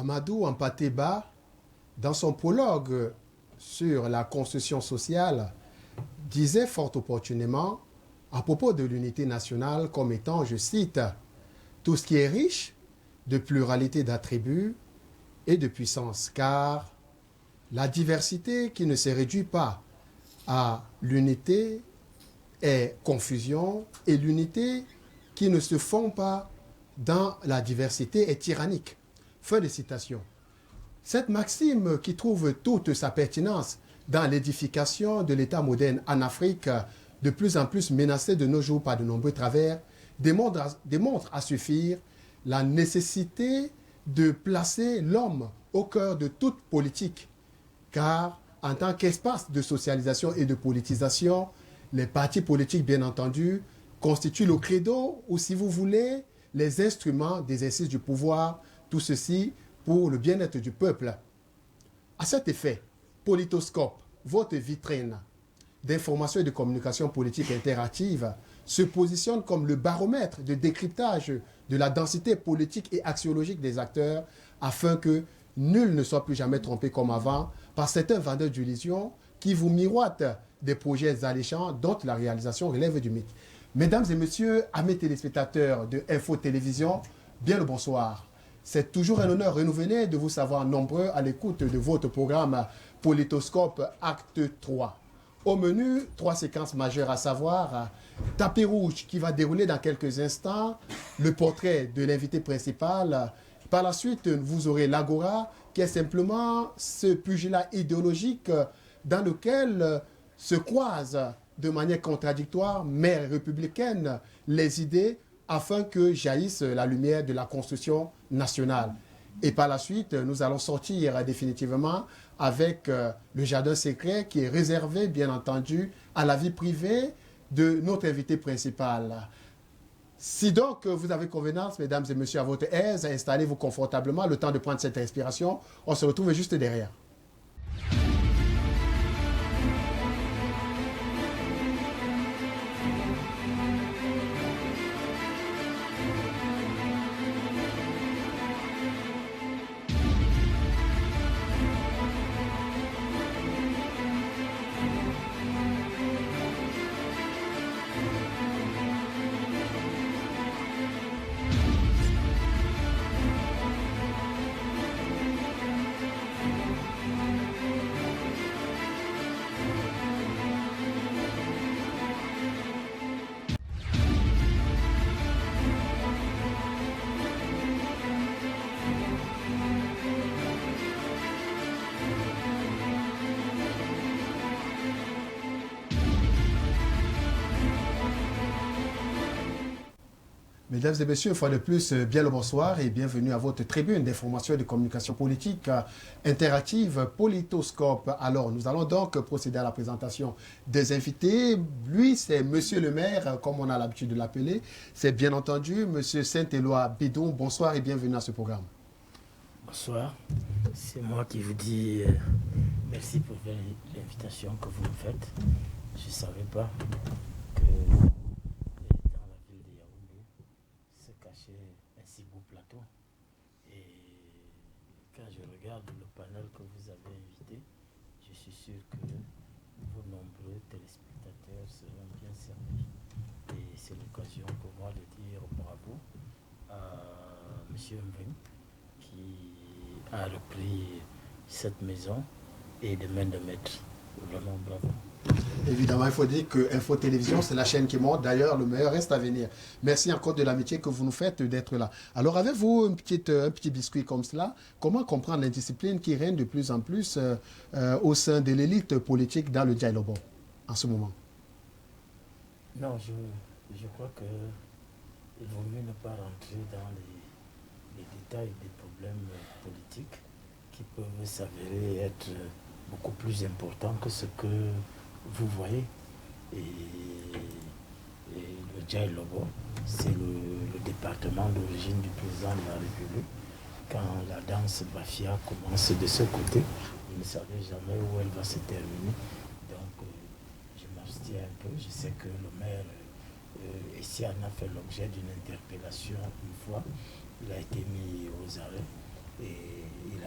Amadou Hampâté-Bâ, dans son prologue sur la construction sociale, disait fort opportunément à propos de l'unité nationale comme étant, je cite, « tout ce qui est riche de pluralité d'attributs et de puissance, car la diversité qui ne se réduit pas à l'unité est confusion et l'unité qui ne se fond pas dans la diversité est tyrannique. » Fin de citation. Cette maxime qui trouve toute sa pertinence dans l'édification de l'État moderne en Afrique, de plus en plus menacé de nos jours par de nombreux travers, démontre à suffire la nécessité de placer l'homme au cœur de toute politique, car en tant qu'espace de socialisation et de politisation, les partis politiques, bien entendu, constituent le credo ou, si vous voulez, les instruments d'exercice du pouvoir, tout ceci pour le bien-être du peuple. À cet effet, Politoscope, votre vitrine d'information et de communication politique interactive, se positionne comme le baromètre de décryptage de la densité politique et axiologique des acteurs afin que nul ne soit plus jamais trompé comme avant par certains vendeurs d'illusions qui vous miroitent des projets alléchants dont la réalisation relève du mythe. Mesdames et messieurs, amis téléspectateurs de Info Télévision, bien le bonsoir. C'est toujours un honneur renouvelé de vous savoir nombreux à l'écoute de votre programme Politoscope Acte 3. Au menu, 3 séquences majeures à savoir, tapis rouge qui va dérouler dans quelques instants, le portrait de l'invité principal. Par la suite, vous aurez l'Agora, qui est simplement ce pugilat idéologique dans lequel se croisent de manière contradictoire, mais républicaine, les idées afin que jaillisse la lumière de la construction nationale. Et par la suite, nous allons sortir définitivement avec le jardin secret qui est réservé, bien entendu, à la vie privée de notre invité principal. Si donc vous avez convenance, mesdames et messieurs, à votre aise, installez-vous confortablement, le temps de prendre cette inspiration. On se retrouve juste derrière. Mesdames et messieurs, une fois de plus, bien le bonsoir et bienvenue à votre tribune d'information et de communication politique interactive Politoscope. Alors, nous allons donc procéder à la présentation des invités. Lui, c'est Monsieur le maire, comme on a l'habitude de l'appeler. C'est bien entendu Monsieur Saint-Éloi Bidon. Bonsoir et bienvenue à ce programme. Bonsoir. C'est moi qui vous dis merci pour l'invitation que vous me faites. Je ne savais pas que un si beau plateau. Et quand je regarde le panel que vous avez invité, je suis sûr que vos nombreux téléspectateurs seront bien servis. Et c'est l'occasion pour moi de dire bravo à M. Mveng qui a repris cette maison et de main de maître. Vraiment bravo. Évidemment, il faut dire que Info Télévision, c'est la chaîne qui monte. D'ailleurs, le meilleur reste à venir. Merci encore de l'amitié que vous nous faites d'être là. Alors, avez-vous un petit biscuit comme cela? Comment comprendre l'indiscipline qui règne de plus en plus au sein de l'élite politique dans le Djailobo en ce moment? Non, je crois qu'il vaut mieux ne pas rentrer dans les détails des problèmes politiques qui peuvent s'avérer être beaucoup plus importants que ce que vous voyez. Et le Djailobo, c'est le département d'origine du président de la République. Quand la danse Bafia commence de ce côté, vous ne savez jamais où elle va se terminer. Donc, je m'abstiens un peu. Je sais que le maire Essiane a fait l'objet d'une interpellation une fois. Il a été mis aux arrêts. Et il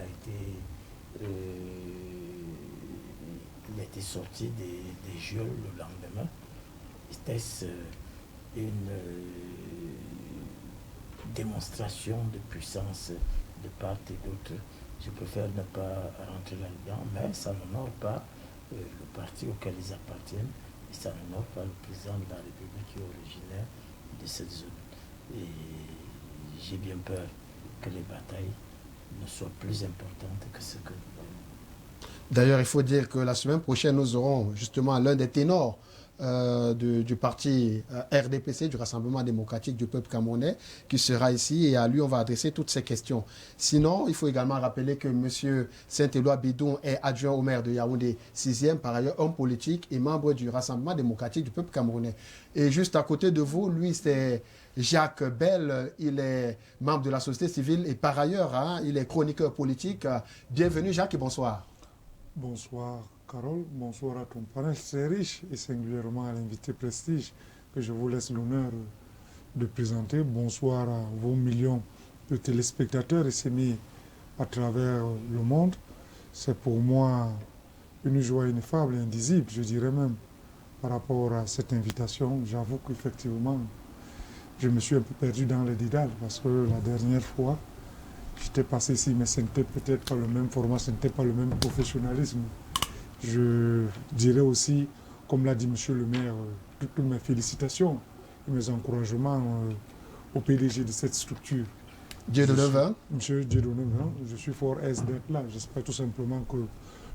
a été sorti des jeux le lendemain. Était-ce une démonstration de puissance de part et d'autre? Je préfère ne pas rentrer là-dedans, mais ça n'honore pas le parti auquel ils appartiennent et ça n'honore pas le président de la République qui est originaire de cette zone. Et j'ai bien peur que les batailles ne soient plus importantes que ce que nous avons. D'ailleurs, il faut dire que la semaine prochaine, nous aurons justement l'un des ténors du parti RDPC, du Rassemblement démocratique du peuple camerounais, qui sera ici et à lui, on va adresser toutes ces questions. Sinon, il faut également rappeler que M. Saint-Éloi Bidon est adjoint au maire de Yaoundé 6e, par ailleurs homme politique et membre du Rassemblement démocratique du peuple camerounais. Et juste à côté de vous, lui, c'est Jacques Bell, il est membre de la société civile et par ailleurs, il est chroniqueur politique. Bienvenue Jacques et bonsoir. Bonsoir Carole, bonsoir à ton panel, c'est riche et singulièrement à l'invité Prestige que je vous laisse l'honneur de présenter. Bonsoir à vos millions de téléspectateurs essaimés à travers le monde. C'est pour moi une joie ineffable et indisible, je dirais même, par rapport à cette invitation. J'avoue qu'effectivement, je me suis un peu perdu dans les dédales parce que la dernière fois, j'étais passé ici, mais ce n'était peut-être pas le même format, ce n'était pas le même professionnalisme. Je dirais aussi, comme l'a dit M. le maire, toutes mes félicitations et mes encouragements au PDG de cette structure. Dieu de Nevin. Monsieur Dieu de Nevin, je suis fort aise d'être là. J'espère tout simplement que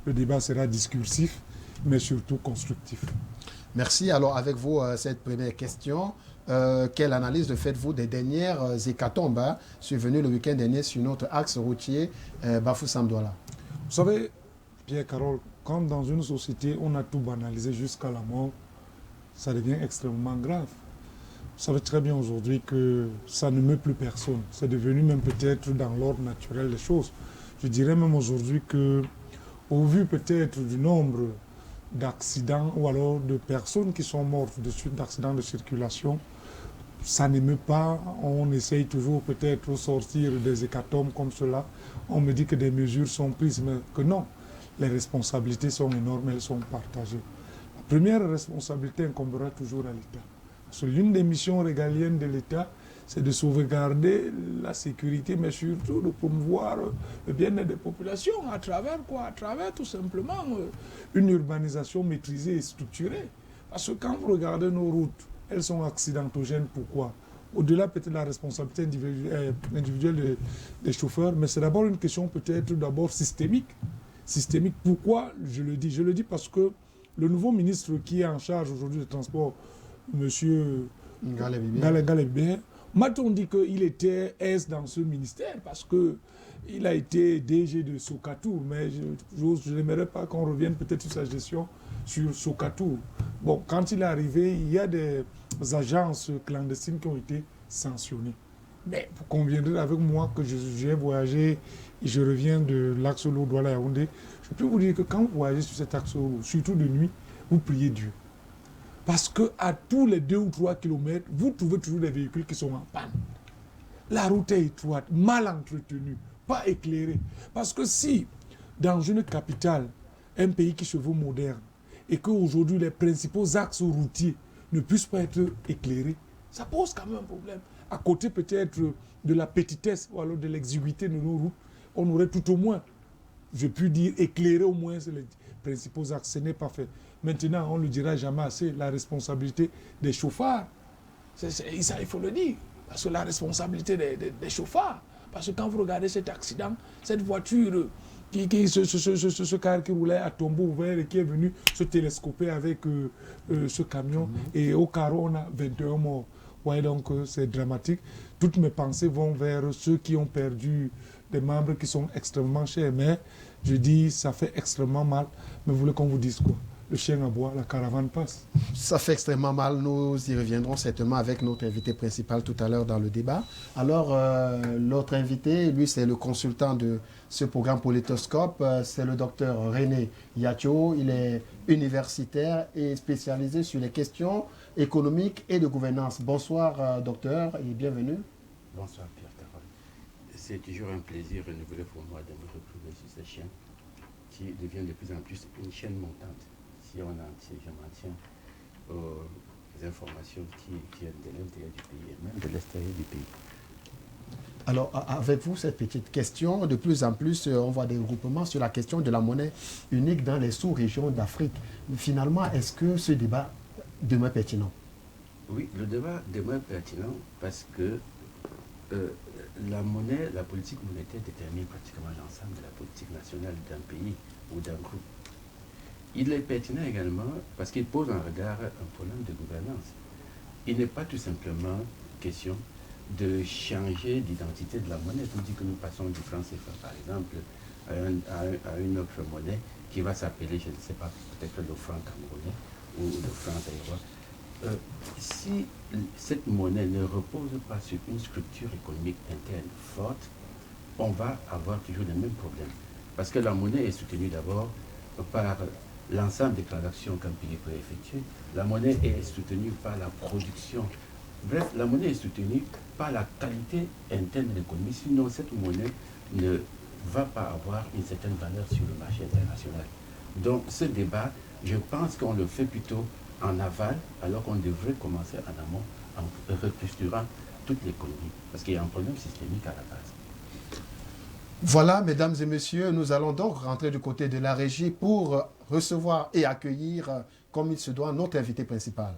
le débat sera discursif, mais surtout constructif. Merci. Alors, avec vous, cette première question. Quelle analyse faites-vous des dernières hécatombes survenues le week-end dernier sur notre axe routier Bafoussam-Douala? Vous savez, Pierre-Carole, quand dans une société, on a tout banalisé jusqu'à la mort, ça devient extrêmement grave. Vous savez très bien aujourd'hui que ça ne meut plus personne. C'est devenu même peut-être dans l'ordre naturel des choses. Je dirais même aujourd'hui que, au vu peut-être du nombre d'accidents ou alors de personnes qui sont mortes de suite d'accidents de circulation, ça n'émeut pas. On essaye toujours peut-être de sortir des hécatombes comme cela. On me dit que des mesures sont prises, mais que non. Les responsabilités sont énormes, elles sont partagées. La première responsabilité incombera toujours à l'État. Parce que l'une des missions régaliennes de l'État, c'est de sauvegarder la sécurité, mais surtout de promouvoir le bien-être des populations à travers quoi? À travers tout simplement une urbanisation maîtrisée et structurée. Parce que quand vous regardez nos routes, elles sont accidentogènes. Pourquoi? Au-delà peut-être de la responsabilité individuelle des chauffeurs, mais c'est d'abord une question peut-être d'abord systémique. Systémique. Pourquoi je le dis? Je le dis parce que le nouveau ministre qui est en charge aujourd'hui des transports, M. Galebé, m'a-t-on dit qu'il était aise dans ce ministère parce qu'il a été DG de Socatour, mais je n'aimerais pas qu'on revienne peut-être sur sa gestion sur Socatour. Bon, quand il est arrivé, il y a des agences clandestines qui ont été sanctionnées. Mais vous conviendrez avec moi que j'ai voyagé et je reviens de l'axe Douala Yaoundé. Je peux vous dire que quand vous voyagez sur cet axe, surtout de nuit, vous priez Dieu. Parce qu'à tous les 2 ou 3 kilomètres, vous trouvez toujours des véhicules qui sont en panne. La route est étroite, mal entretenue, pas éclairée. Parce que si, dans une capitale, un pays qui se veut moderne, et qu'aujourd'hui les principaux axes routiers ne puissent pas être éclairés, ça pose quand même un problème. À côté peut-être de la petitesse ou alors de l'exiguïté de nos routes, on aurait tout au moins, je puis dire, éclairé au moins les principaux axes. Ce n'est pas fait. Maintenant, on ne le dira jamais assez, la responsabilité des chauffards, ça il faut le dire, parce que la responsabilité des chauffards, parce que quand vous regardez cet accident, cette voiture ce car qui roulait à tombeau ouvert et qui est venu se télescoper avec ce camion, et au carreau on a 21 morts. Ouais, donc c'est dramatique. Toutes mes pensées vont vers ceux qui ont perdu des membres qui sont extrêmement chers, mais je dis ça fait extrêmement mal. Mais vous voulez qu'on vous dise quoi? Le chien aboie, la caravane passe. Ça fait extrêmement mal. Nous y reviendrons certainement avec notre invité principal tout à l'heure dans le débat. Alors, l'autre invité, lui, c'est le consultant de ce programme Politoscope. C'est le docteur René Yatio. Il est universitaire et spécialisé sur les questions économiques et de gouvernance. Bonsoir, docteur, et bienvenue. Bonsoir, Pierre-Carole. C'est toujours un plaisir renouvelé pour moi de me retrouver sur cette chaîne qui devient de plus en plus une chaîne montante. Si je m'en tiens aux informations qui viennent de l'intérieur du pays et même de l'extérieur du pays. Alors, avec vous, cette petite question, de plus en plus, on voit des regroupements sur la question de la monnaie unique dans les sous-régions d'Afrique. Finalement, est-ce que ce débat demeure pertinent? Oui, le débat demeure pertinent parce que la politique monétaire détermine pratiquement l'ensemble de la politique nationale d'un pays ou d'un groupe. Il est pertinent également parce qu'il pose en regard un problème de gouvernance. Il n'est pas tout simplement question de changer d'identité de la monnaie, tandis que nous passons du franc CFA, par exemple, à une autre monnaie qui va s'appeler, je ne sais pas, peut-être le franc camerounais ou le franc taïwan. Si cette monnaie ne repose pas sur une structure économique interne forte, on va avoir toujours les mêmes problèmes. Parce que la monnaie est soutenue d'abord par l'ensemble des transactions qu'un pays peut effectuer. La monnaie est soutenue par la production. Bref, la monnaie est soutenue par la qualité interne de l'économie. Sinon, cette monnaie ne va pas avoir une certaine valeur sur le marché international. Donc, ce débat, je pense qu'on le fait plutôt en aval, alors qu'on devrait commencer en amont en restructurant toute l'économie. Parce qu'il y a un problème systémique à la base. Voilà, mesdames et messieurs, nous allons donc rentrer du côté de la régie pour recevoir et accueillir, comme il se doit, notre invité principal.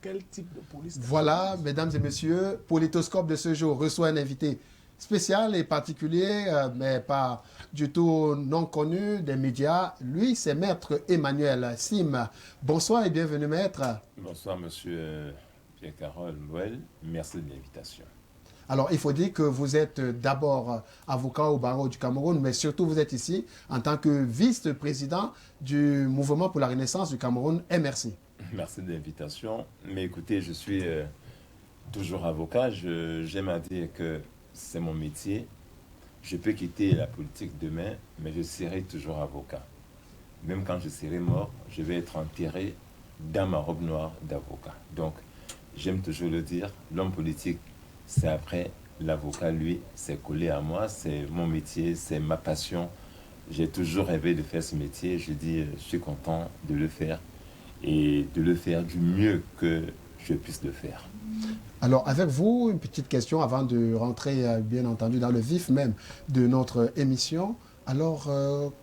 Quel type de police? Voilà, mesdames et messieurs, Politoscope de ce jour reçoit un invité spécial et particulier, mais pas du tout non connu des médias. Lui, c'est Maître Emmanuel Sim. Bonsoir et bienvenue, Maître. Bonsoir, Monsieur Pierre-Carole Noël. Merci de l'invitation. Alors, il faut dire que vous êtes d'abord avocat au barreau du Cameroun, mais surtout vous êtes ici en tant que vice-président du Mouvement pour la Renaissance du Cameroun, MRC. Merci de l'invitation. Mais écoutez, je suis toujours avocat. J'aime à dire que c'est mon métier. Je peux quitter la politique demain, mais je serai toujours avocat. Même quand je serai mort, je vais être enterré dans ma robe noire d'avocat. Donc, j'aime toujours le dire, l'homme politique, c'est après. L'avocat, lui, c'est collé à moi. C'est mon métier, c'est ma passion. J'ai toujours rêvé de faire ce métier. Je dis, je suis content de le faire. Et de le faire du mieux que je puisse le faire. Alors, avec vous, une petite question avant de rentrer, bien entendu, dans le vif même de notre émission. Alors,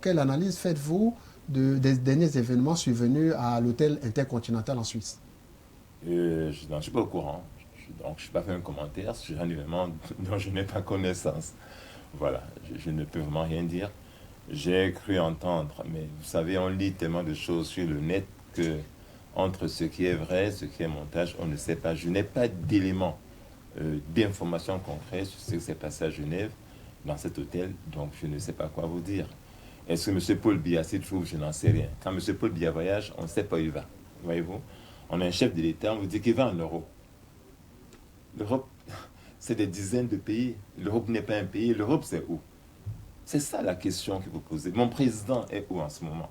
quelle analyse faites-vous des derniers événements survenus à l'hôtel Intercontinental en Suisse? Je n'en suis pas au courant. Donc, je n'ai pas fait un commentaire sur un événement dont je n'ai pas connaissance. Voilà, je ne peux vraiment rien dire. J'ai cru entendre, mais vous savez, on lit tellement de choses sur le net que entre ce qui est vrai, ce qui est montage, on ne sait pas. Je n'ai pas d'éléments, d'informations concrètes sur ce qui s'est passé à Genève, dans cet hôtel, donc je ne sais pas quoi vous dire. Est-ce que M. Paul Biya s'y trouve? Je n'en sais rien. Quand M. Paul Biya voyage, on ne sait pas où il va. Voyez-vous? On a un chef de l'État, on vous dit qu'il va en Europe. L'Europe, c'est des dizaines de pays. L'Europe n'est pas un pays. L'Europe, c'est où? C'est ça la question que vous posez. Mon président est où en ce moment?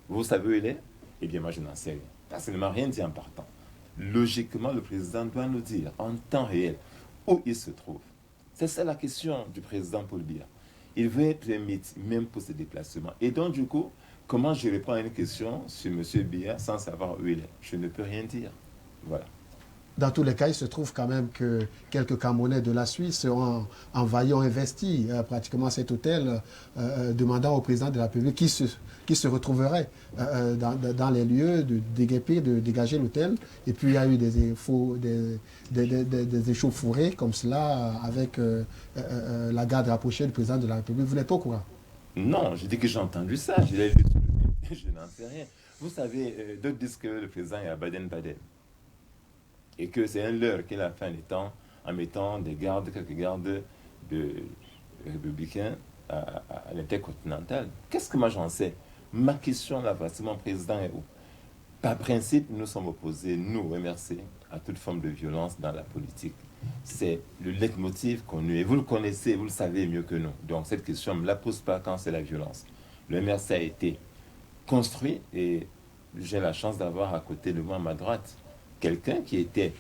Vous savez où il est? Eh bien, moi, je n'en sais rien. Parce qu'il ne m'a rien dit en partant. Logiquement, le président doit nous dire en temps réel où il se trouve. C'est ça la question du président Paul Biya. Il veut être même pour ses déplacements. Et donc, du coup, comment je réponds à une question sur M. Biya sans savoir où il est? Je ne peux rien dire. Voilà. Dans tous les cas, il se trouve quand même que quelques Camerounais de la Suisse ont envahi, ont investi pratiquement cet hôtel, demandant au président de la République qui se retrouverait dans les lieux de déguerpir, de dégager l'hôtel. Et puis il y a eu des échauffourées comme cela avec la garde rapprochée du président de la République. Vous n'êtes pas au courant? Non, je dis que j'ai entendu ça. Je l'ai lu. Je n'en sais rien. Vous savez, d'autres disent que le président est à Baden-Baden. Et que c'est un leurre qu'il a fait en mettant quelques gardes républicains à l'Intercontinental. Qu'est-ce que moi j'en sais? Ma question là, c'est mon président est où? Par principe, nous sommes opposés, nous, MRC, à toute forme de violence dans la politique. C'est le leitmotiv qu'on nous. Et vous le connaissez, vous le savez mieux que nous. Donc cette question ne me la pose pas quand c'est la violence. Le MRC a été construit et j'ai la chance d'avoir à côté de moi, à ma droite, quelqu'un qui était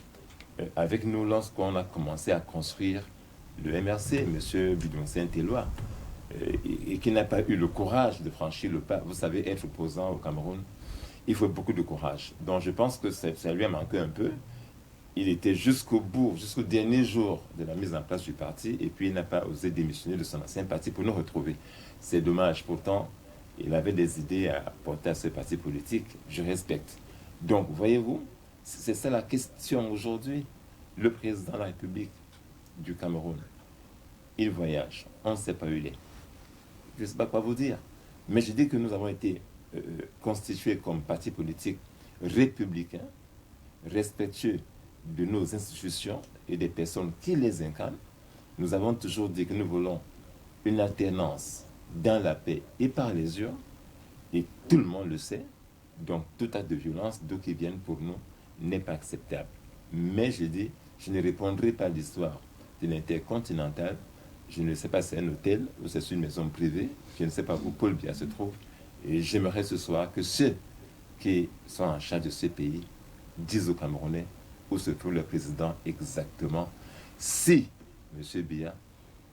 avec nous lorsqu'on a commencé à construire le MRC, M. Bidon-Saint-Éloi, et qui n'a pas eu le courage de franchir le pas. Vous savez, être opposant au Cameroun, il faut beaucoup de courage. Donc je pense que ça lui a manqué un peu. Il était jusqu'au bout, jusqu'au dernier jour de la mise en place du parti, et puis il n'a pas osé démissionner de son ancien parti pour nous retrouver. C'est dommage. Pourtant, il avait des idées à porter à ce parti politique. Je respecte. Donc, voyez-vous, c'est ça la question aujourd'hui. Le président de la République du Cameroun, il voyage. On ne sait pas où il est. Je ne sais pas quoi vous dire. Mais je dis que nous avons été constitués comme parti politique républicain, respectueux de nos institutions et des personnes qui les incarnent. Nous avons toujours dit que nous voulons une alternance dans la paix et par les urnes, et tout le monde le sait. Donc tout acte de violence, d'où qui viennent pour nous, n'est pas acceptable. Mais je dis, je ne répondrai pas à l'histoire de l'Intercontinental. Je ne sais pas si c'est un hôtel ou c'est une maison privée. Je ne sais pas où Paul Biya se trouve. Et j'aimerais ce soir que ceux qui sont en charge de ce pays disent aux Camerounais où se trouve le président exactement, si M. Biya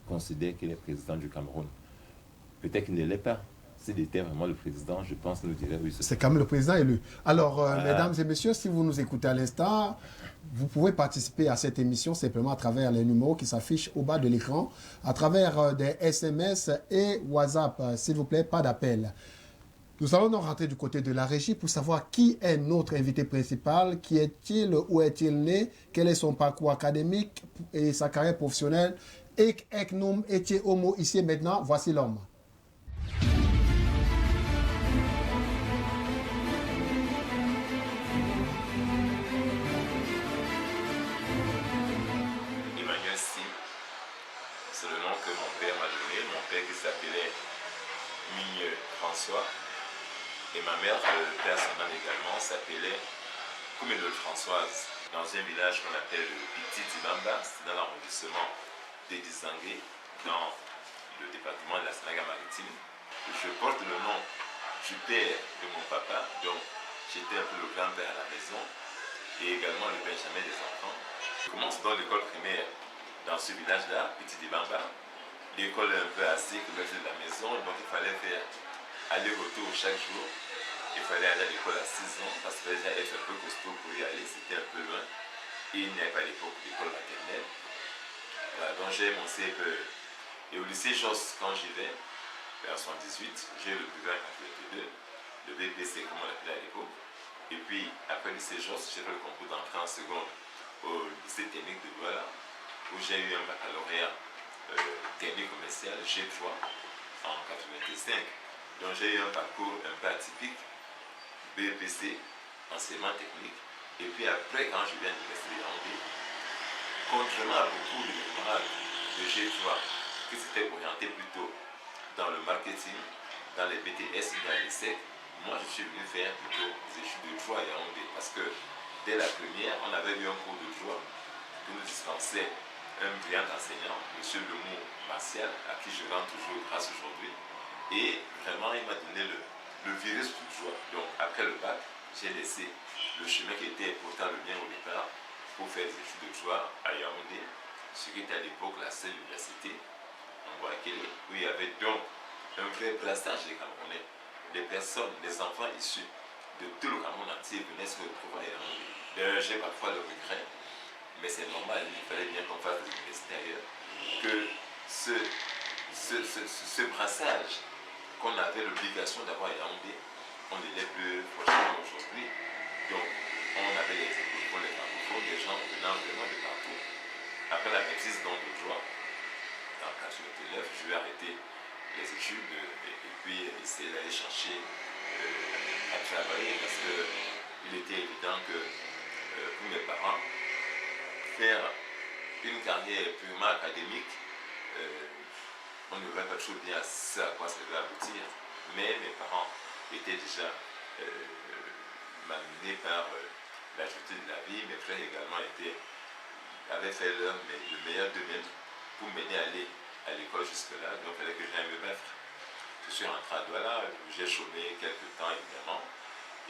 considère qu'il est président du Cameroun. Peut-être qu'il ne l'est pas. S'il était vraiment le président, je pense qu'il nous dirait oui. C'est quand même le président élu. Alors, mesdames et messieurs, si vous nous écoutez à l'instant, vous pouvez participer à cette émission simplement à travers les numéros qui s'affichent au bas de l'écran, à travers des SMS et WhatsApp. S'il vous plaît, pas d'appel. Nous allons donc rentrer du côté de la régie pour savoir qui est notre invité principal, qui est-il, où est-il né, quel est son parcours académique et sa carrière professionnelle. Ek Noum Etie Homo, ici et maintenant, voici l'homme. Emmanuel Sim, c'est le nom que mon père m'a donné. Mon père qui s'appelait Migneux François. Et ma mère, le père son nom également, s'appelait Koumédol Françoise, dans un village qu'on appelle le Petit Tibamba, c'est dans l'arrondissement des Dissangué, dans le département de la Sénégal-Maritime. Je porte le nom du père de mon papa, donc j'étais un peu le grand-père à la maison, et également le benjamin des enfants. Je commence dans l'école primaire dans ce village-là, Petit Tibamba. L'école est un peu assez que de la maison, donc il fallait faire aller-retour chaque jour. Il fallait aller à l'école à 6 ans parce qu'il fallait déjà être un peu costaud pour y aller, c'était un peu loin. Et il n'y avait pas à l'époque d'école maternelle. Voilà, donc j'ai mon CFE. Et au lycée Josse, quand j'y vais, en 78, j'ai eu le brevet en 82, le BPC comme on l'appelait à l'époque. Et puis après le lycée Josse, j'ai fait le concours d'entrée en seconde au lycée technique de Douala, où j'ai eu un baccalauréat technique commercial G3 en 85. Donc j'ai eu un parcours un peu atypique. BPC, enseignement technique. Et puis après, quand je viens de l'Université de Yaoundé, contrairement à beaucoup de camarades de G3 qui s'étaient orientés plutôt dans le marketing, dans les BTS, dans les SEC, moi je suis venu faire plutôt des études de droit à Yaoundé parce que dès la première, on avait eu un cours de droit que nous dispensait un brillant enseignant, M. Lemou Martial, à qui je rends toujours grâce aujourd'hui. Et vraiment, il m'a donné le virus du droit. Donc après le bac, j'ai laissé le chemin qui était pourtant le mien au départ pour faire des études de droit à Yaoundé, ce qui était à l'époque la seule université en Boakele, où il y avait donc un vrai brassage des Camerounais. Les personnes, les enfants issus de tout le Cameroun entier venaient se retrouver à Yaoundé. D'ailleurs, j'ai parfois le regret, mais c'est normal, il fallait bien qu'on fasse des universités ailleurs, que ce brassage qu'on avait l'obligation d'avoir à Yaoundé, on ne l'est plus prochainement aujourd'hui. Donc, on avait les francophones, les francophones, des gens venant vraiment de partout. Après la maîtrise donc de droit, en 1989, je vais arrêter les études et puis essayer d'aller chercher à travailler parce qu'il était évident que pour mes parents, faire une carrière purement académique, on ne verrait pas toujours bien ce à quoi ça devait aboutir, mais mes parents étaient déjà malmené par la dureté de la vie. Mes frères également avaient fait le meilleur d'eux-mêmes pour m'aider à aller à l'école jusque-là. Donc il fallait que j'aille me battre. Je suis rentré à Douala, j'ai chômé quelques temps évidemment.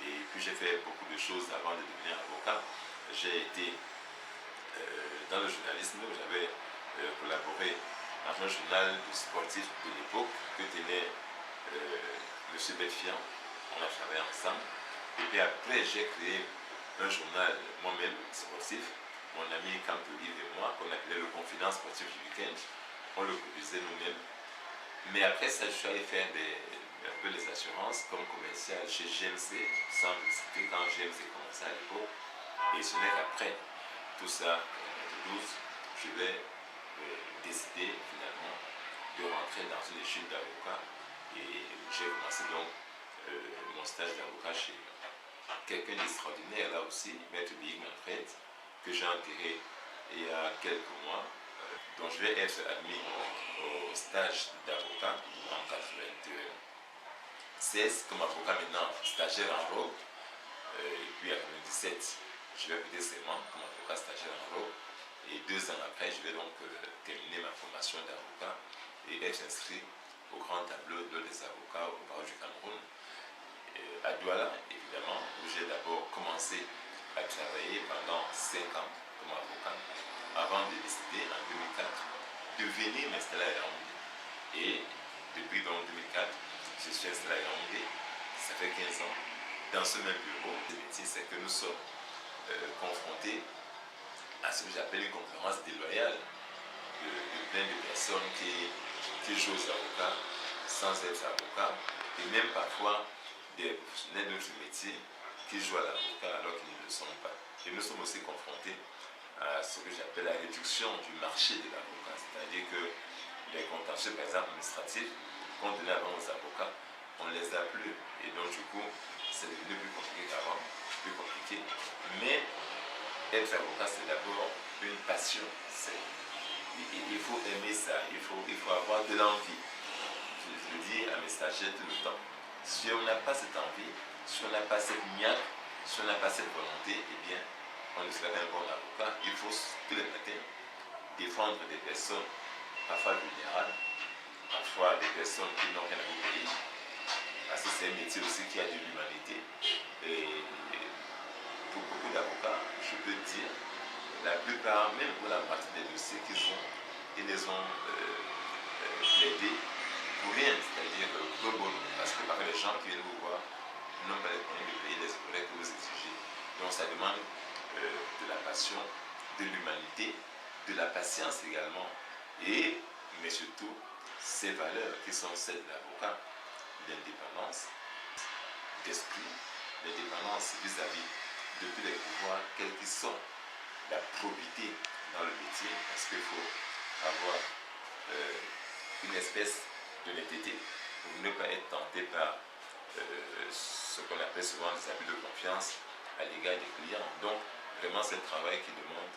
Et puis j'ai fait beaucoup de choses avant de devenir avocat. J'ai été dans le journalisme, j'avais collaboré dans un journal de sportif de l'époque que tenait M. Belfian. On a travaillé ensemble. Et puis après, j'ai créé un journal moi-même sportif, mon ami Camp-Olive et moi, qu'on appelait le Confident sportif du week-end. On le produisait nous-mêmes. Mais après ça, je suis allé faire un peu les assurances comme commercial chez GMC, sans citer quand GMC commençait à l'époque. Et ce n'est qu'après tout ça, en 2012, je vais décider finalement de rentrer dans une étude d'avocat. Et j'ai commencé donc mon stage d'avocat chez quelqu'un d'extraordinaire là aussi, Maître Big Manfred, que j'ai enterré il y a quelques mois. Donc je vais être admis au stage d'avocat en 96 comme avocat maintenant stagiaire en robe. Et puis en 97, je vais prêter serment comme avocat stagiaire en robe. Et 2 ans après, je vais donc terminer ma formation d'avocat et être inscrit au grand tableau des avocats au barreau du Cameroun. À Douala, évidemment, où j'ai d'abord commencé à travailler pendant 5 ans comme avocat, avant de décider en 2004 de venir m'installer à Yaoundé. Et depuis donc 2004, je suis installé à Yaoundé, ça fait 15 ans. Dans ce même bureau, le métier, c'est que nous sommes confrontés à ce que j'appelle une concurrence déloyale de plein de personnes qui jouent aux avocats sans être avocats, et même parfois des professionnels de notre métier qui jouent à l'avocat alors qu'ils ne le sont pas. Et nous sommes aussi confrontés à ce que j'appelle la réduction du marché de l'avocat, c'est-à-dire que les contentieux, par exemple administratifs, qu'on donnait avant aux avocats, on ne les a plus. Et donc du coup, c'est devenu plus compliqué qu'avant, plus compliqué. Mais être avocat, c'est d'abord une passion. Il faut aimer ça, il faut avoir de l'envie. Je le dis à mes stagiaires tout le temps. Si on n'a pas cette envie, si on n'a pas cette niaque, si on n'a pas cette volonté, eh bien, on ne sera pas un bon avocat. Il faut tous les matins défendre des personnes parfois vulnérables, parfois des personnes qui n'ont rien à vous payer. Parce que c'est un métier aussi qui a de l'humanité. Et pour beaucoup d'avocats, je peux dire, la plupart, même pour la moitié des dossiers qu'ils ont, ils les ont plaidés pour rien, c'est-à-dire pro bono, parce que parfois les gens qui viennent vous voir n'ont pas les moyens de payer les honoraires que vous exigez. Donc ça demande de la passion, de l'humanité, de la patience également, mais surtout ces valeurs qui sont celles de l'avocat, l'indépendance d'esprit, l'indépendance vis-à-vis de tous les pouvoirs, quels qu'ils sont, la probité dans le métier, parce qu'il faut avoir une espèce d'honnêteté pour ne pas être tenté par ce qu'on appelle souvent des abus de confiance à l'égard des clients. Donc, vraiment, c'est un travail qui demande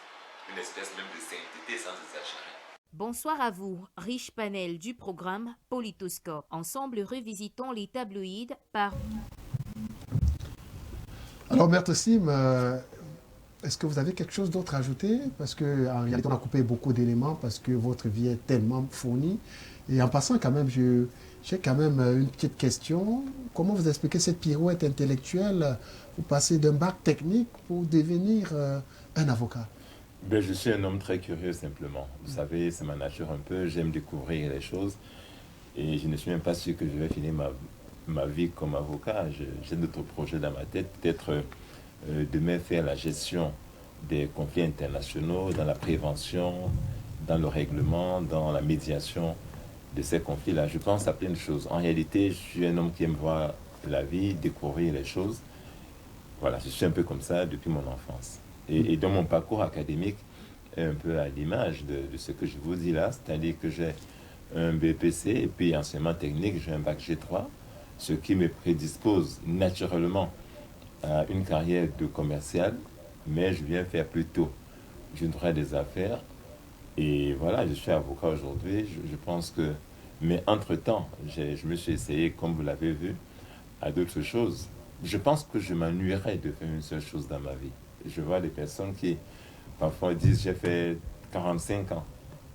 une espèce même de sainteté sans exagérer. Bonsoir à vous, riche panel du programme Politoscope. Ensemble, revisitons les tabloïds par... Alors, Maître Sim, est-ce que vous avez quelque chose d'autre à ajouter? Parce qu'en réalité, on a coupé beaucoup d'éléments parce que votre vie est tellement fournie. Et en passant, quand même, j'ai quand même une petite question. Comment vous expliquez cette pirouette intellectuelle pour passer d'un bac technique pour devenir un avocat? Ben, je suis un homme très curieux simplement. Vous savez, c'est ma nature un peu. J'aime découvrir les choses. Et je ne suis même pas sûr que je vais finir ma vie comme avocat. J'ai d'autres projets dans ma tête. Peut-être demain faire la gestion des conflits internationaux, dans la prévention, dans le règlement, dans la médiation de ces conflits-là. Je pense à plein de choses. En réalité, je suis un homme qui aime voir la vie, découvrir les choses. Voilà, je suis un peu comme ça depuis mon enfance. Et dans mon parcours académique, un peu à l'image de ce que je vous dis là, c'est-à-dire que j'ai un BPC et puis enseignement technique, j'ai un bac G3, ce qui me prédispose naturellement à une carrière de commercial, mais je viens faire plutôt du droit des affaires. Et voilà, je suis avocat aujourd'hui. Je pense que... Mais entre-temps, je me suis essayé, comme vous l'avez vu, à d'autres choses. je pense que je m'ennuierais de faire une seule chose dans ma vie. Je vois des personnes qui, parfois, disent j'ai fait 45 ans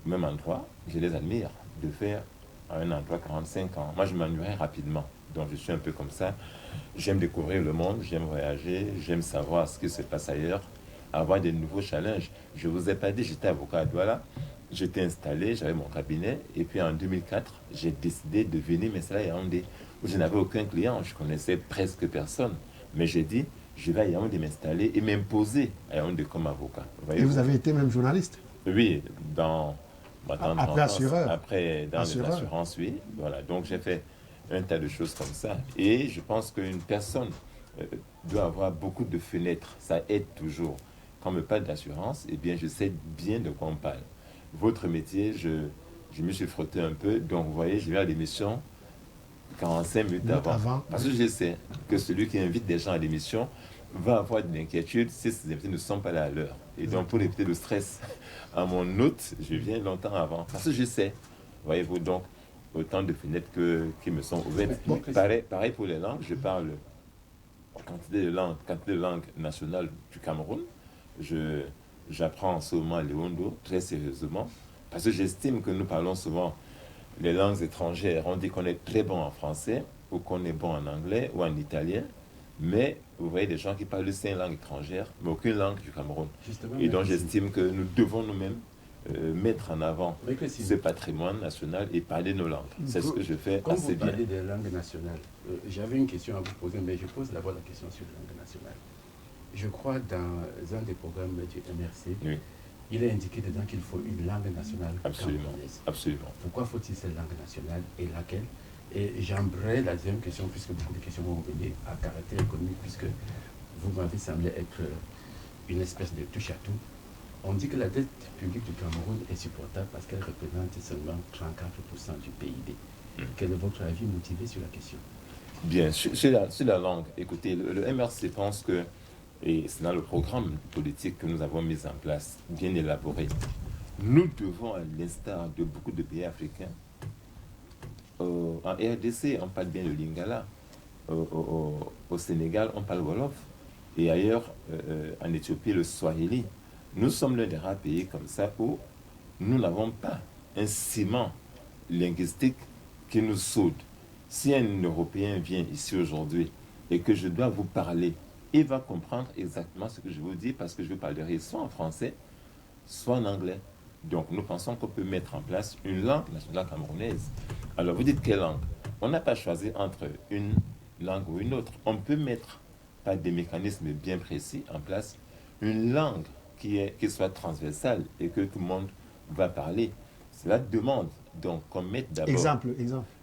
au même endroit. Je les admire de faire à un endroit 45 ans. Moi, je m'ennuierais rapidement. Donc, je suis un peu comme ça. J'aime découvrir le monde, j'aime voyager, j'aime savoir ce qui se passe ailleurs, avoir des nouveaux challenges. Je ne vous ai pas dit, j'étais avocat à Douala. J'étais installé, j'avais mon cabinet. Et puis, en 2004, j'ai décidé de venir m'installer à Yaoundé, où je n'avais aucun client. Je connaissais presque personne. Mais j'ai dit, je vais à Yaoundé m'installer et m'imposer à Yaoundé comme avocat. Et vous avez été même journaliste? Oui, dans ma tendre Après enfance. assureur. Après, dans les assurances, oui. Voilà, donc j'ai fait un tas de choses comme ça. Et je pense qu'une personne doit avoir beaucoup de fenêtres. Ça aide toujours. Quand on me parle d'assurance, eh bien, je sais bien de quoi on parle. Votre métier, je me suis frotté un peu. Donc, vous voyez, je vais à l'émission 45 minutes avant. Parce que je sais que celui qui invite des gens à l'émission va avoir de l'inquiétude si ces invités ne sont pas là à l'heure. Et donc, pour éviter le stress à mon hôte, je viens longtemps avant. Parce que je sais, voyez-vous, donc, autant de fenêtres qui me sont ouvertes. Bon, pareil pour les langues, je parle quantité de langues nationales du Cameroun. J'apprends en ce moment l'Ewondo très sérieusement, parce que j'estime que nous parlons souvent les langues étrangères. On dit qu'on est très bon en français, ou qu'on est bon en anglais, ou en italien, mais vous voyez des gens qui parlent 5 langues étrangères, mais aucune langue du Cameroun. Justement, et donc j'estime que nous devons nous-mêmes mettre en avant ce patrimoine national et parler nos langues. C'est ce que je fais assez bien. Quand vous parlez des langues nationales, j'avais une question à vous poser, mais je pose d'abord la question sur les langues nationales. Je crois dans un des programmes du MRC, oui, il est indiqué dedans qu'il faut une langue nationale camerounaise. Absolument. Pourquoi faut-il cette langue nationale et laquelle? Et j'aimerais la deuxième question, puisque beaucoup de questions vont venir à caractère économique, puisque vous m'avez semblé être une espèce de touche-à-tout. On dit que la dette publique du Cameroun est supportable parce qu'elle représente seulement 34% du PIB. Quel est votre avis motivé sur la question? Bien, sur la langue, écoutez, le MRC pense que, et c'est dans le programme politique que nous avons mis en place, bien élaboré, nous devons, à l'instar de beaucoup de pays africains, en RDC, on parle bien le Lingala, au Sénégal, on parle Wolof, et ailleurs, en Éthiopie, le Swahili. Nous sommes l'un des rares pays comme ça où nous n'avons pas un ciment linguistique qui nous soude. Si un Européen vient ici aujourd'hui et que je dois vous parler, il va comprendre exactement ce que je vous dis parce que je vous parlerai soit en français, soit en anglais. Donc nous pensons qu'on peut mettre en place une langue nationale camerounaise. Alors vous dites quelle langue? On n'a pas choisi entre une langue ou une autre. On peut mettre par des mécanismes bien précis en place une langue qui soit transversale et que tout le monde va parler. Cela demande donc qu'on mette d'abord... Exemple.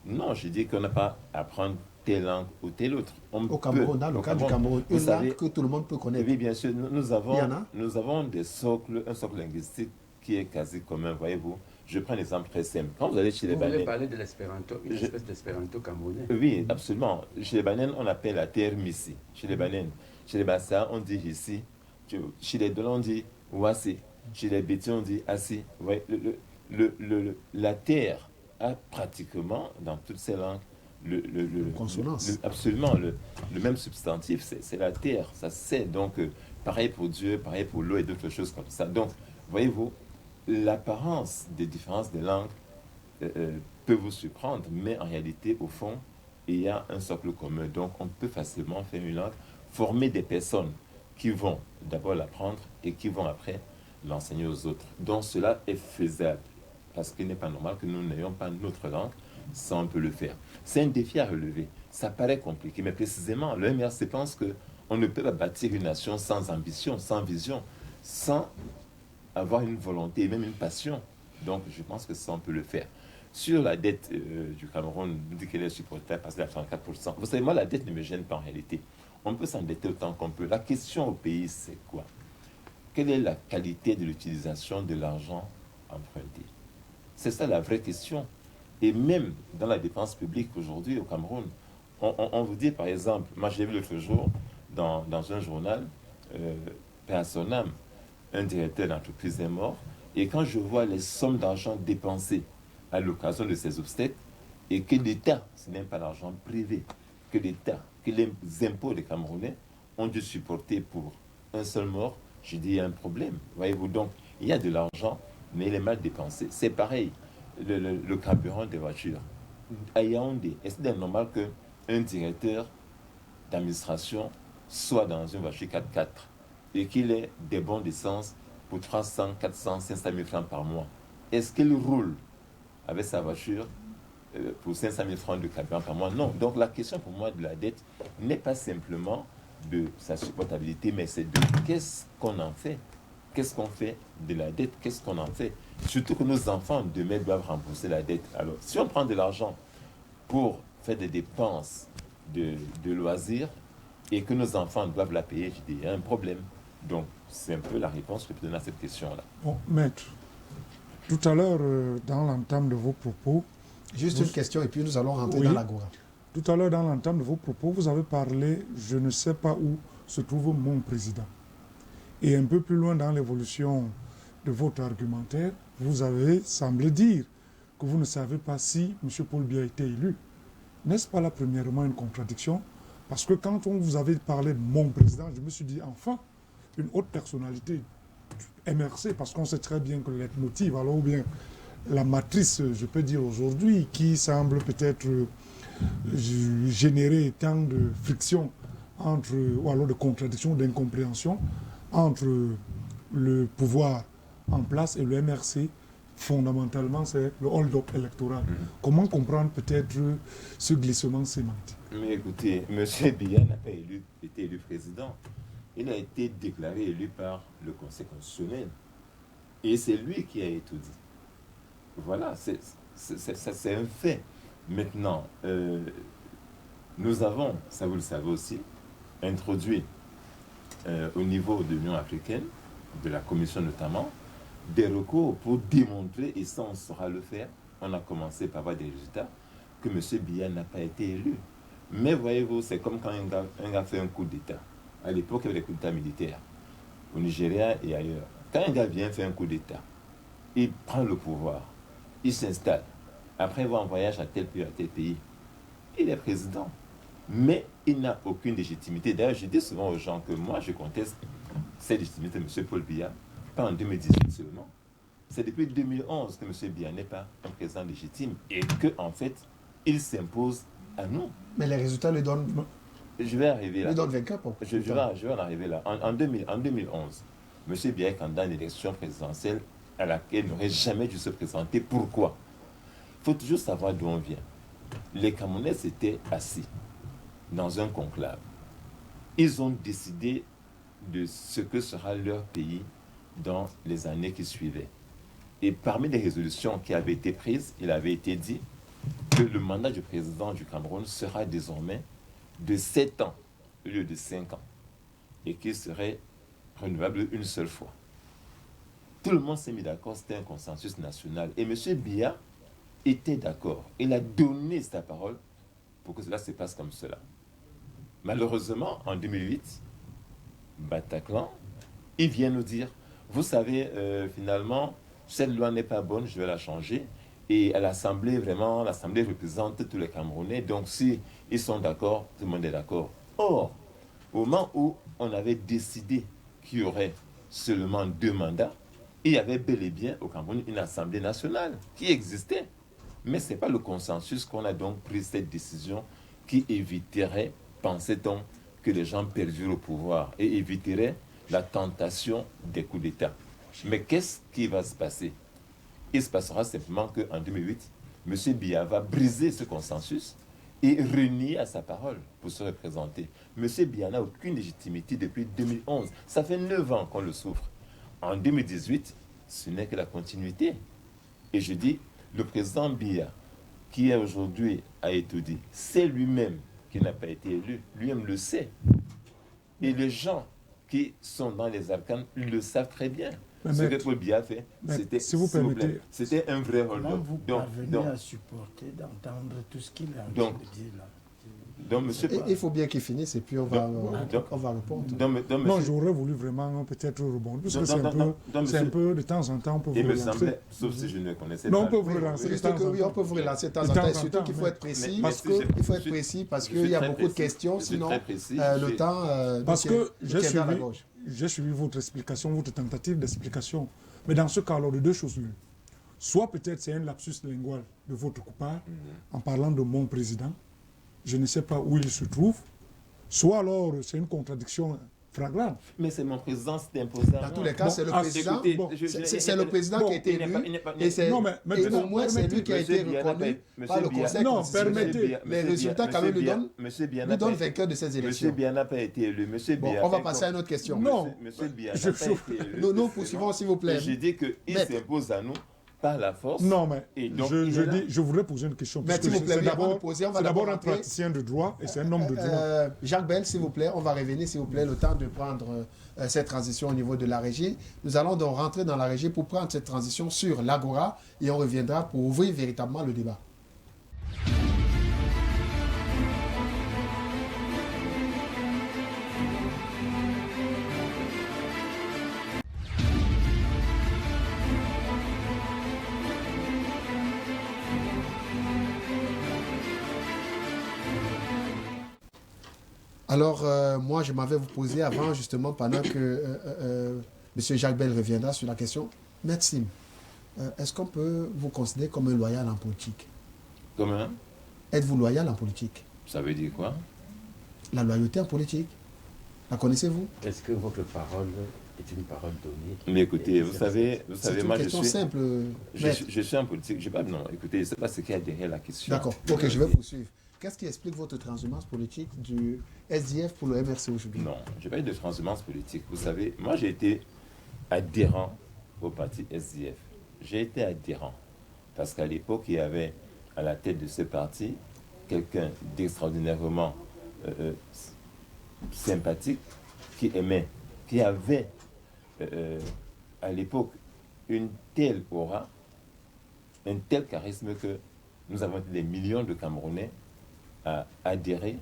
Non, je dis qu'on n'a pas à apprendre telle langue ou telle autre. Au Cameroun, dans le cas du Cameroun, une langue que tout le monde peut connaître. Oui, bien sûr, nous avons un socle linguistique qui est quasi commun, voyez-vous. Je prends un exemple très simple. Quand vous allez chez les Banènes... Vous voulez parler de l'espéranto, une espèce d'espéranto camerounais. Oui, absolument. Chez les Banènes, on appelle la terre Missi. Chez les Banènes. Chez les Bassa, on dit ici. Chez les Dola, on dit Ouassi. Chez les Bétis, on dit Assi. La terre a pratiquement, dans toutes ces langues, consonance. Absolument, le même substantif, c'est la terre. Ça c'est donc pareil pour Dieu, pareil pour l'eau et d'autres choses comme ça. Donc, voyez-vous, l'apparence des différences des langues peut vous surprendre, mais en réalité, au fond, il y a un socle commun. Donc, on peut facilement faire une langue, former des personnes qui vont d'abord l'apprendre et qui vont après l'enseigner aux autres. Donc, cela est faisable, parce qu'il n'est pas normal que nous n'ayons pas notre langue, ça on peut le faire. C'est un défi à relever. Ça paraît compliqué, mais précisément, le MRC pense qu'on ne peut pas bâtir une nation sans ambition, sans vision, sans avoir une volonté et même une passion. Donc, je pense que ça, on peut le faire. Sur la dette du Cameroun, on dit qu'elle est supportable parce qu'elle est à 34%. Vous savez, moi, la dette ne me gêne pas en réalité. On peut s'endetter autant qu'on peut. La question au pays, c'est quoi? Quelle est la qualité de l'utilisation de l'argent emprunté? C'est ça la vraie question. Et même dans la dépense publique aujourd'hui au Cameroun, on vous dit par exemple, moi j'ai vu l'autre jour dans un journal, paix à son âme, un directeur d'entreprise est mort, et quand je vois les sommes d'argent dépensées à l'occasion de ces obsèques, et que l'État, ce n'est pas l'argent privé, que l'État que les impôts des Camerounais ont dû supporter pour un seul mort, je dis il y a un problème. Voyez-vous, donc il y a de l'argent, mais il est mal dépensé. C'est pareil, le carburant des voitures. À Yaoundé, est-ce normal qu'un directeur d'administration soit dans une voiture 4x4 et qu'il ait des bons d'essence pour 300, 400, 500 000 francs par mois? Est-ce qu'il roule avec sa voiture pour 500 000 francs de carburant par mois? Non. Donc la question pour moi de la dette n'est pas simplement de sa supportabilité, mais c'est de qu'est-ce qu'on en fait? Qu'est-ce qu'on fait de la dette? Qu'est-ce qu'on en fait? Surtout que nos enfants demain doivent rembourser la dette. Alors, si on prend de l'argent pour faire des dépenses de loisirs et que nos enfants doivent la payer, je dis, il y a un problème. Donc, c'est un peu la réponse que je peux donner à cette question-là. Bon, maître, tout à l'heure, dans l'entame de vos propos... Juste une question et puis nous allons rentrer dans l'agora. Tout à l'heure, dans l'entame de vos propos, vous avez parlé, je ne sais pas où se trouve mon président. Et un peu plus loin dans l'évolution de votre argumentaire, vous avez semblé dire que vous ne savez pas si M. Paul Biya a été élu. N'est-ce pas là, premièrement, une contradiction? Parce que quand on vous avait parlé de mon président, je me suis dit, enfin, une haute personnalité MRC, parce qu'on sait très bien que le leitmotiv, alors ou bien la matrice, je peux dire aujourd'hui, qui semble peut-être générer tant de friction entre, ou alors de contradiction, d'incompréhension entre le pouvoir en place et le MRC, fondamentalement, c'est le hold-up électoral. Comment comprendre peut-être ce glissement sémantique? Mais écoutez, M. Biya n'a pas été élu président. Il a été déclaré élu par le Conseil constitutionnel. Et c'est lui qui a étudié. Voilà, c'est un fait. Maintenant, nous avons, ça vous le savez aussi, introduit au niveau de l'Union africaine, de la Commission notamment, des recours pour démontrer, et ça on saura le faire, on a commencé par avoir des résultats, que M. Biya n'a pas été élu. Mais voyez-vous, c'est comme quand un gars fait un coup d'État. À l'époque, il y avait des coups d'État militaires, au Nigeria et ailleurs. Quand un gars vient faire un coup d'État, il prend le pouvoir, il s'installe. Après, il va en voyage à tel pays. Il est président. Mais il n'a aucune légitimité. D'ailleurs, je dis souvent aux gens que moi, je conteste cette légitimité de M. Paul Biya, pas en 2018 seulement. C'est depuis 2011 que M. Biya n'est pas un président légitime et qu'en fait, il s'impose à nous. Mais les résultats le donnent... Je vais arriver là. Le donnent vainqueur pour je vais en arriver là. En 2011, M. Biya est candidat à une élection présidentielle à laquelle il n'aurait jamais dû se présenter. Pourquoi? Il faut toujours savoir d'où on vient. Les Camerounais étaient assis dans un conclave. Ils ont décidé de ce que sera leur pays dans les années qui suivaient. Et parmi les résolutions qui avaient été prises, il avait été dit que le mandat du président du Cameroun sera désormais de 7 ans au lieu de 5 ans et qu'il serait renouvelable une seule fois. Tout le monde s'est mis d'accord, c'était un consensus national. Et M. Biya était d'accord. Il a donné sa parole pour que cela se passe comme cela. Malheureusement, en 2008, Bataclan, il vient nous dire, vous savez, finalement, cette loi n'est pas bonne, je vais la changer. Et à l'Assemblée, vraiment, l'Assemblée représente tous les Camerounais. Donc, si ils sont d'accord, tout le monde est d'accord. Or, au moment où on avait décidé qu'il y aurait seulement 2 mandats, il y avait bel et bien au Cameroun une Assemblée nationale qui existait. Mais ce n'est pas le consensus qu'on a donc pris cette décision qui éviterait, pensait-on, que les gens perdurent au pouvoir et éviterait la tentation des coups d'État. Mais qu'est-ce qui va se passer? Il se passera simplement qu'en 2008, M. Biya va briser ce consensus et renier à sa parole pour se représenter. M. Biya n'a aucune légitimité depuis 2011. Ça fait 9 ans qu'on le souffre. En 2018, ce n'est que la continuité. Et je dis, le président Biya, qui aujourd'hui a été dit, c'est lui-même qui n'a pas été élu. Lui-même le sait. Et les gens qui sont dans les arcanes le savent très bien. Mais ce que Paul Biya fait, c'était, si vous permettez, c'était un vrai hold-up. Vous parvenez à supporter d'entendre tout ce qu'il a dit de dire là. Donc, monsieur... Il faut bien qu'il finisse et puis on va répondre. Non, j'aurais voulu vraiment peut-être rebondir, parce que c'est un peu de temps en temps, on peut vous relancer. Semblait, sauf si je ne connaissais non, pas. On peut vous relancer de temps en temps. Oui, on peut vous relancer de temps en temps. Et surtout qu'il faut être précis, parce qu'il y a beaucoup de questions, sinon le temps... Parce que j'ai suivi votre explication, votre tentative d'explication. Mais dans ce cas, alors, de deux choses l'une. Soit peut-être c'est un lapsus lingual de votre coupable, en parlant de mon président, je ne sais pas où il se trouve, soit alors c'est une contradiction flagrante. Mais c'est mon président, c'est imposé. Dans tous les cas, c'est le président. C'est le président qui a été élu. Et au moins, c'est lui qui a été reconnu par le Conseil constitutionnel. Les résultats, quand même, lui donnent vainqueur de ces élections. Monsieur Biya n'a pas été élu. On va passer à une autre question. Non. Monsieur Biya n'a pas été élu. Nous poursuivons, s'il vous plaît. Je dis qu'il s'impose à nous par la force. Non, mais je voudrais poser une question. Mais s'il vous plaît, c'est d'abord un praticien de droit et c'est un homme de droit. Jacques Bell, s'il vous plaît, on va revenir, s'il vous plaît, le temps de prendre cette transition au niveau de la régie. Nous allons donc rentrer dans la régie pour prendre cette transition sur l'Agora et on reviendra pour ouvrir véritablement le débat. Alors, moi, je m'avais vous posé avant, justement, pendant que M. Jacques Bell reviendra sur la question. Maître Sim, est-ce qu'on peut vous considérer comme un loyal en politique? Comment? Êtes-vous loyal en politique? Ça veut dire quoi? La loyauté en politique. La connaissez-vous? Est-ce que votre parole est une parole donnée? Mais écoutez, vous savez, moi je suis... simple. Je suis en politique. Non, écoutez, je ne sais pas ce qu'il y a derrière la question. D'accord, ok, je vais poursuivre. Qu'est-ce qui explique votre transhumance politique du SDF pour le MRC aujourd'hui? Non, je n'ai pas eu de transhumance politique. Vous savez, moi j'ai été adhérent au parti SDF. J'ai été adhérent parce qu'à l'époque, il y avait à la tête de ce parti quelqu'un d'extraordinairement sympathique, qui aimait, qui avait à l'époque une telle aura, un tel charisme que nous avons des millions de Camerounais à adhérer,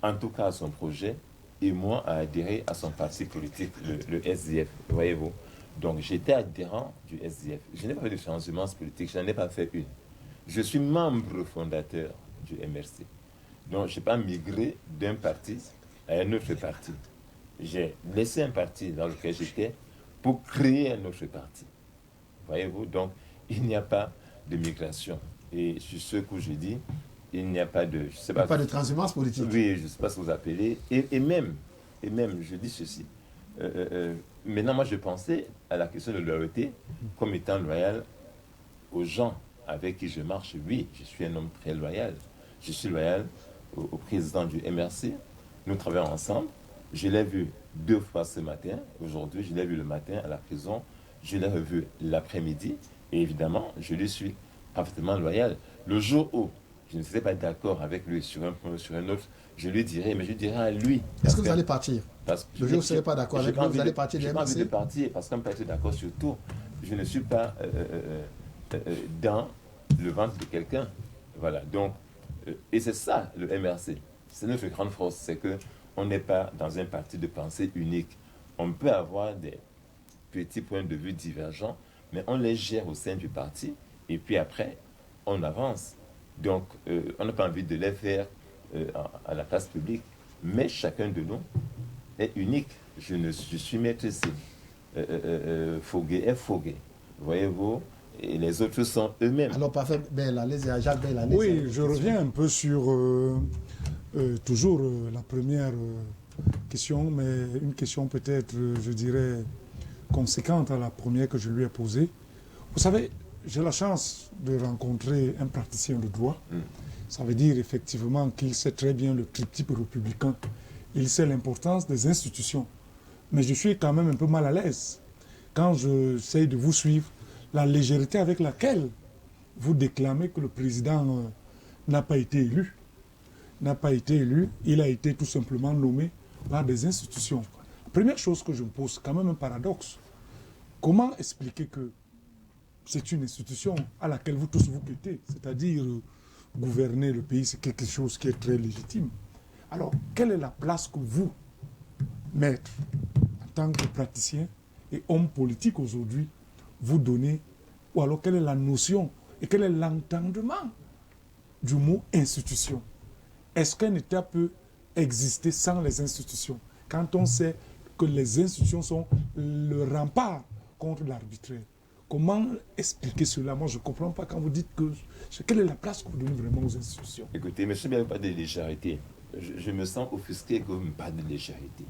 en tout cas à son projet, et moi à adhérer à son parti politique, le SDF, voyez-vous. Donc j'étais adhérent du SDF. Je n'ai pas fait de transhumance politique, je n'en ai pas fait une. Je suis membre fondateur du MRC. Donc je n'ai pas migré d'un parti à un autre parti. J'ai laissé un parti dans lequel j'étais pour créer un autre parti. Voyez-vous, donc il n'y a pas de migration. Et sur ce que je dis, il n'y a pas de... Je sais pas, pas de transhumance politique. Oui, je ne sais pas ce que vous appelez. Et même, je dis ceci. Maintenant, moi, je pensais à la question de loyauté comme étant loyal aux gens avec qui je marche. Oui, je suis un homme très loyal. Je suis loyal au président du MRC. Nous travaillons ensemble. Je l'ai vu 2 fois ce matin. Aujourd'hui, je l'ai vu le matin à la prison. Je l'ai revu l'après-midi. Et évidemment, je lui suis parfaitement loyal. Le jour où je ne serais pas d'accord avec lui sur un point ou sur un autre, je lui dirai, mais je dirai à lui. Est-ce que vous allez partir? Parce que le jour où vous ne serez pas d'accord avec lui, vous allez partir de MRC? Je n'ai pas envie de partir parce qu'on peut être d'accord sur tout. Je ne suis pas dans le ventre de quelqu'un. Voilà. Donc, et c'est ça le MRC. C'est notre grande force, c'est qu'on n'est pas dans un parti de pensée unique. On peut avoir des petits points de vue divergents, mais on les gère au sein du parti, et puis après, on avance. Donc, on n'a pas envie de les faire à la place publique, mais chacun de nous est unique. Je suis maître Fogué est Fogué. Voyez-vous, et les autres sont eux-mêmes. Alors, parfait, Jacques Bell, oui, je reviens un peu sur toujours la première question, mais une question peut-être, je dirais, conséquente à la première que je lui ai posée. Vous savez, j'ai la chance de rencontrer un praticien de droit. Ça veut dire effectivement qu'il sait très bien le triptyque républicain. Il sait l'importance des institutions. Mais je suis quand même un peu mal à l'aise quand j'essaie de vous suivre, la légèreté avec laquelle vous déclamez que le président n'a pas été élu. N'a pas été élu, il a été tout simplement nommé par des institutions. La première chose que je me pose, c'est quand même un paradoxe. Comment expliquer que c'est une institution à laquelle vous tous vous quittez, c'est-à-dire gouverner le pays, c'est quelque chose qui est très légitime. Alors, quelle est la place que vous, maître, en tant que praticien et homme politique aujourd'hui, vous donnez, ou alors quelle est la notion et quel est l'entendement du mot institution? Est-ce qu'un État peut exister sans les institutions? Quand on sait que les institutions sont le rempart contre l'arbitraire. Comment expliquer cela? Moi, je ne comprends pas quand vous dites que... Quelle est la place que vous donnez vraiment aux institutions? Écoutez, monsieur Bell, pas de légèreté. Je me sens offusqué que vous me parlez de légèreté.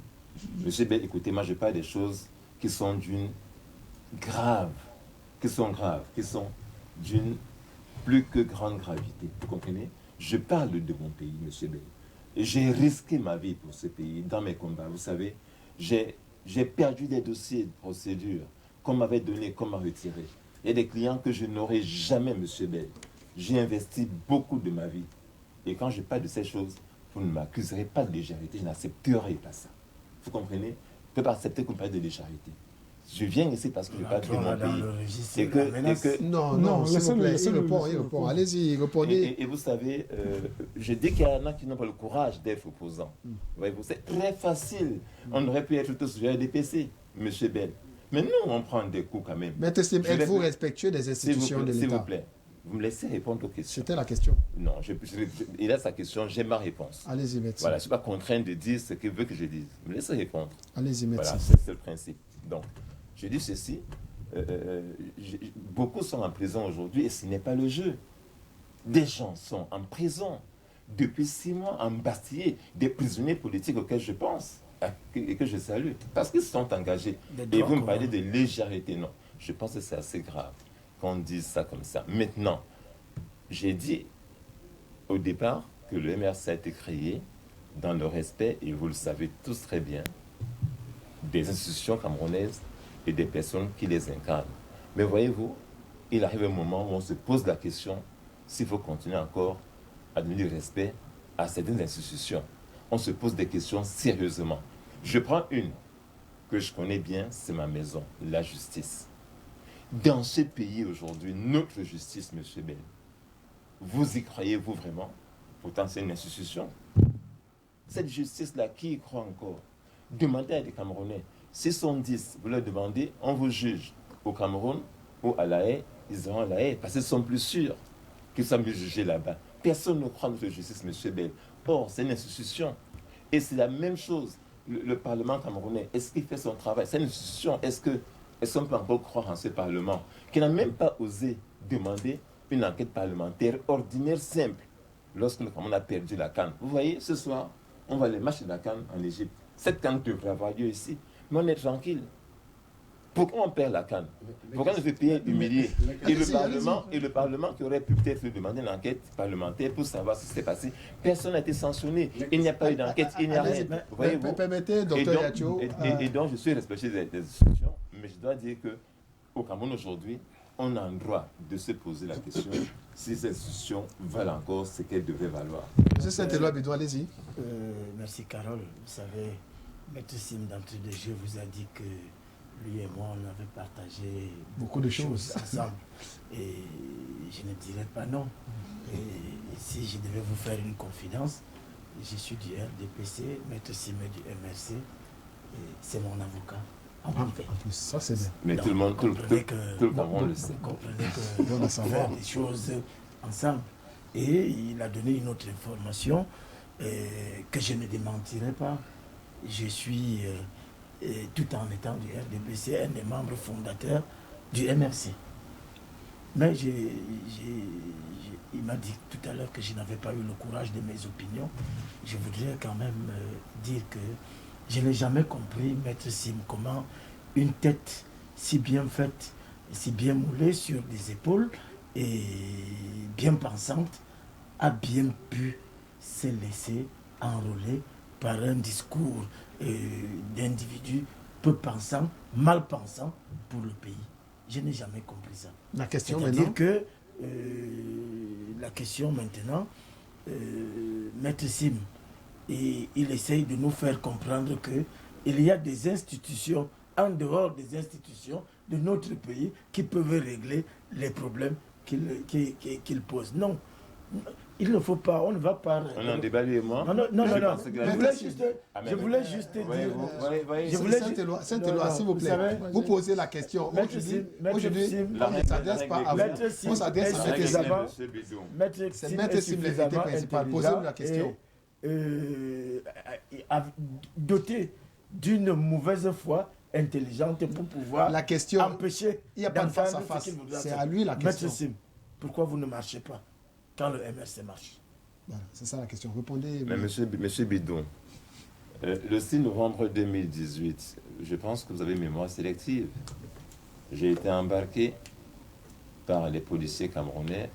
Monsieur Bell, écoutez, moi, je parle des choses qui sont d'une grave, qui sont d'une plus que grande gravité. Vous comprenez? Je parle de mon pays, monsieur Bell. Et j'ai risqué ma vie pour ce pays dans mes combats. Vous savez, j'ai perdu des dossiers de procédure qu'on m'avait donné, qu'on m'a retiré. Il y a des clients que je n'aurai jamais, monsieur Bell. J'ai investi beaucoup de ma vie. Et quand je parle de ces choses, vous ne m'accuserez pas de légèreté. Je n'accepterai pas ça. Vous comprenez? Je ne peux pas accepter qu'on parle de légèreté. Je viens ici parce que je parle de mon pays. Non, s'il vous plaît, il répond. Allez-y, répondez. Et vous savez, je dis qu'il y en a qui n'ont pas le courage d'être opposants. Voyez-vous, c'est très facile. On aurait pu être tous sujets à DPC, monsieur Bell. Mais nous, on prend des coups quand même. Mais êtes-vous respectueux des institutions de l'État? S'il vous plaît, vous me laissez répondre aux questions. C'était la question. Non, il a sa question, j'ai ma réponse. Allez-y, médecin. Voilà, je ne suis pas contraint de dire ce qu'il veut que je dise. Vous me laissez répondre. Allez-y, médecin. Voilà, c'est le principe. Donc, je dis ceci, beaucoup sont en prison aujourd'hui et ce n'est pas le jeu. Des gens sont en prison depuis 6 mois, embastillés, des prisonniers politiques auxquels je pense et que je salue, parce qu'ils sont engagés. Et vous me parlez de légèreté, non. Je pense que c'est assez grave qu'on dise ça comme ça. Maintenant, j'ai dit au départ que le MRC a été créé dans le respect, et vous le savez tous très bien, des institutions camerounaises et des personnes qui les incarnent. Mais voyez-vous, il arrive un moment où on se pose la question s'il faut continuer encore à donner du respect à certaines institutions. On se pose des questions sérieusement. Je prends une que je connais bien, c'est ma maison, la justice. Dans ce pays aujourd'hui, notre justice, M. Bell, vous y croyez-vous vraiment? Pourtant, c'est une institution. Cette justice-là, qui y croit encore? Demandez à des Camerounais. S'ils sont 10, vous leur demandez, on vous juge au Cameroun ou à La Haye, ils iront à La Haye parce qu'ils sont plus sûrs qu'ils soient mieux jugés là-bas. Personne ne croit en notre justice, M. Bell. Or, c'est une institution. Et c'est la même chose. Le Parlement camerounais, est-ce qu'il fait son travail? C'est une institution. Est-ce qu'on peut encore croire en ce Parlement qui n'a même pas osé demander une enquête parlementaire ordinaire simple lorsque le Cameroun a perdu la CAN? Vous voyez, ce soir, on va aller marcher la CAN en Égypte. Cette CAN devrait avoir lieu ici. Mais on est tranquille. Pourquoi on perd la CAN? Pourquoi on ne fait payer humilié? Et le Parlement qui aurait pu peut-être demander une enquête parlementaire pour savoir ce qui s'est passé, personne n'a été sanctionné. Il n'y a pas eu d'enquête, il n'y a rien. Permettez, docteur Yatcho. Et donc, je suis respectueux des institutions, mais je dois dire qu'au Cameroun aujourd'hui, on a un droit de se poser la question si ces institutions valent encore ce qu'elles devraient valoir. Monsieur Saint-Éloi Bédouin, allez-y. Merci Carole. Vous savez, Maître Sim d'entrée de jeu vous a dit que lui et moi, on avait partagé beaucoup de choses ensemble. Et je ne dirais pas non. Et si je devais vous faire une confidence, je suis du RDPC, Maître Sim est du MRC, et c'est mon avocat. En plus, ça c'est bien. Mais donc, tout le monde le sait. Vous comprenez que on fait des choses ensemble. Et il a donné une autre information que je ne démentirai pas. Je suis, tout en étant du RDPC, un des membres fondateurs du MRC. Mais il m'a dit tout à l'heure que je n'avais pas eu le courage de mes opinions. Je voudrais quand même dire que je n'ai jamais compris, Maître Sim, comment une tête si bien faite, si bien moulée sur des épaules et bien pensante a bien pu se laisser enrôler par un discours d'individus peu pensants, mal pensants pour le pays. Je n'ai jamais compris ça. La question C'est-à-dire que la question maintenant, Maître Sim, et il essaye de nous faire comprendre qu'il y a des institutions, en dehors des institutions de notre pays, qui peuvent régler les problèmes qu'il pose. Non, Il ne faut pas, on ne va pas... On en débat lui et moi. Non. Je voulais juste dire... Je voulais Cette loi, s'il vous plaît, vous posez la question. Aujourd'hui, on ne s'adresse pas à vous. On s'adresse à Maître Sim. C'est Maître Sim l'invité principal. Posez-vous la question. Doté d'une mauvaise foi intelligente pour pouvoir la question, empêcher... Il n'y a pas de face à face. C'est à lui la question. Maître Sim, pourquoi vous ne marchez pas quand le MRC marche? Voilà, c'est ça la question. Répondez. Mais monsieur Bidon, le 6 novembre 2018, je pense que vous avez une mémoire sélective. J'ai été embarqué par les policiers camerounais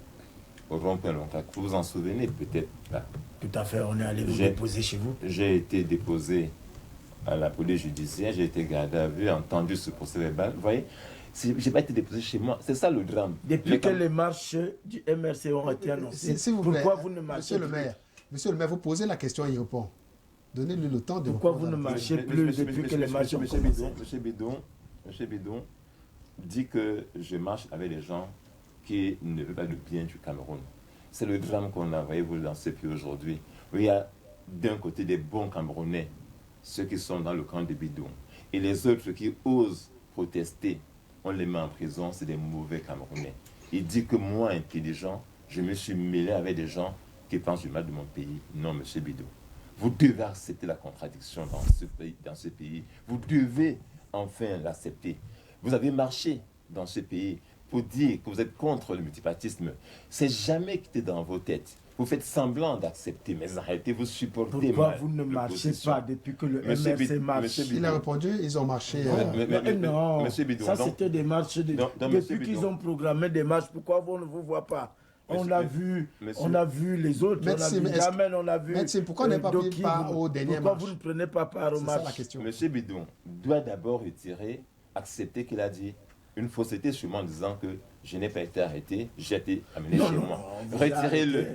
au rond-point Loncac. Vous vous en souvenez peut-être pas? Tout à fait, on est allé vous déposer chez vous. J'ai été déposé à la police judiciaire, j'ai été gardé à vue, entendu ce procès verbal. Vous voyez, je n'ai pas été déposé chez moi. C'est ça le drame. Depuis que les marches du MRC ont été annoncées, pourquoi vous ne marchez plus? Monsieur le maire, vous posez la question, il répond. Donnez-lui le temps de pourquoi répondre. Pourquoi vous ne marchez plus depuis que les marches ont commencé? Monsieur Bidon dit que je marche avec des gens qui ne veulent pas le bien du Cameroun. C'est le drame qu'on a, voyez-vous, dans ce pays aujourd'hui. Il y a d'un côté des bons Camerounais, ceux qui sont dans le camp de Bidon, et les autres qui osent protester, on les met en prison, c'est des mauvais Camerounais. Il dit que moi, intelligent, je me suis mêlé avec des gens qui pensent du mal de mon pays. Non, monsieur Bidon. Vous devez accepter la contradiction dans ce pays. Vous devez enfin l'accepter. Vous avez marché dans ce pays pour dire que vous êtes contre le multipartisme. C'est jamais quitté dans vos têtes. Vous faites semblant d'accepter, mais arrêtez, vous supportez. Pourquoi vous ne marchez pas depuis que le MRC marche? Il a répondu, ils ont marché. Non, Monsieur Bidon, ça c'était des marches. Depuis qu'ils ont programmé des marches, pourquoi on ne vous voit pas? On a vu les autres, on a vu Gamen, on a vu... Pourquoi on n'est pas pris part au dernier marche? Pourquoi vous ne prenez pas part aux marches? C'est ça la question. Monsieur Bidon doit d'abord accepter qu'il a dit une fausseté sur moi en disant que je n'ai pas été arrêté, j'ai été amené chez moi. Retirez-le.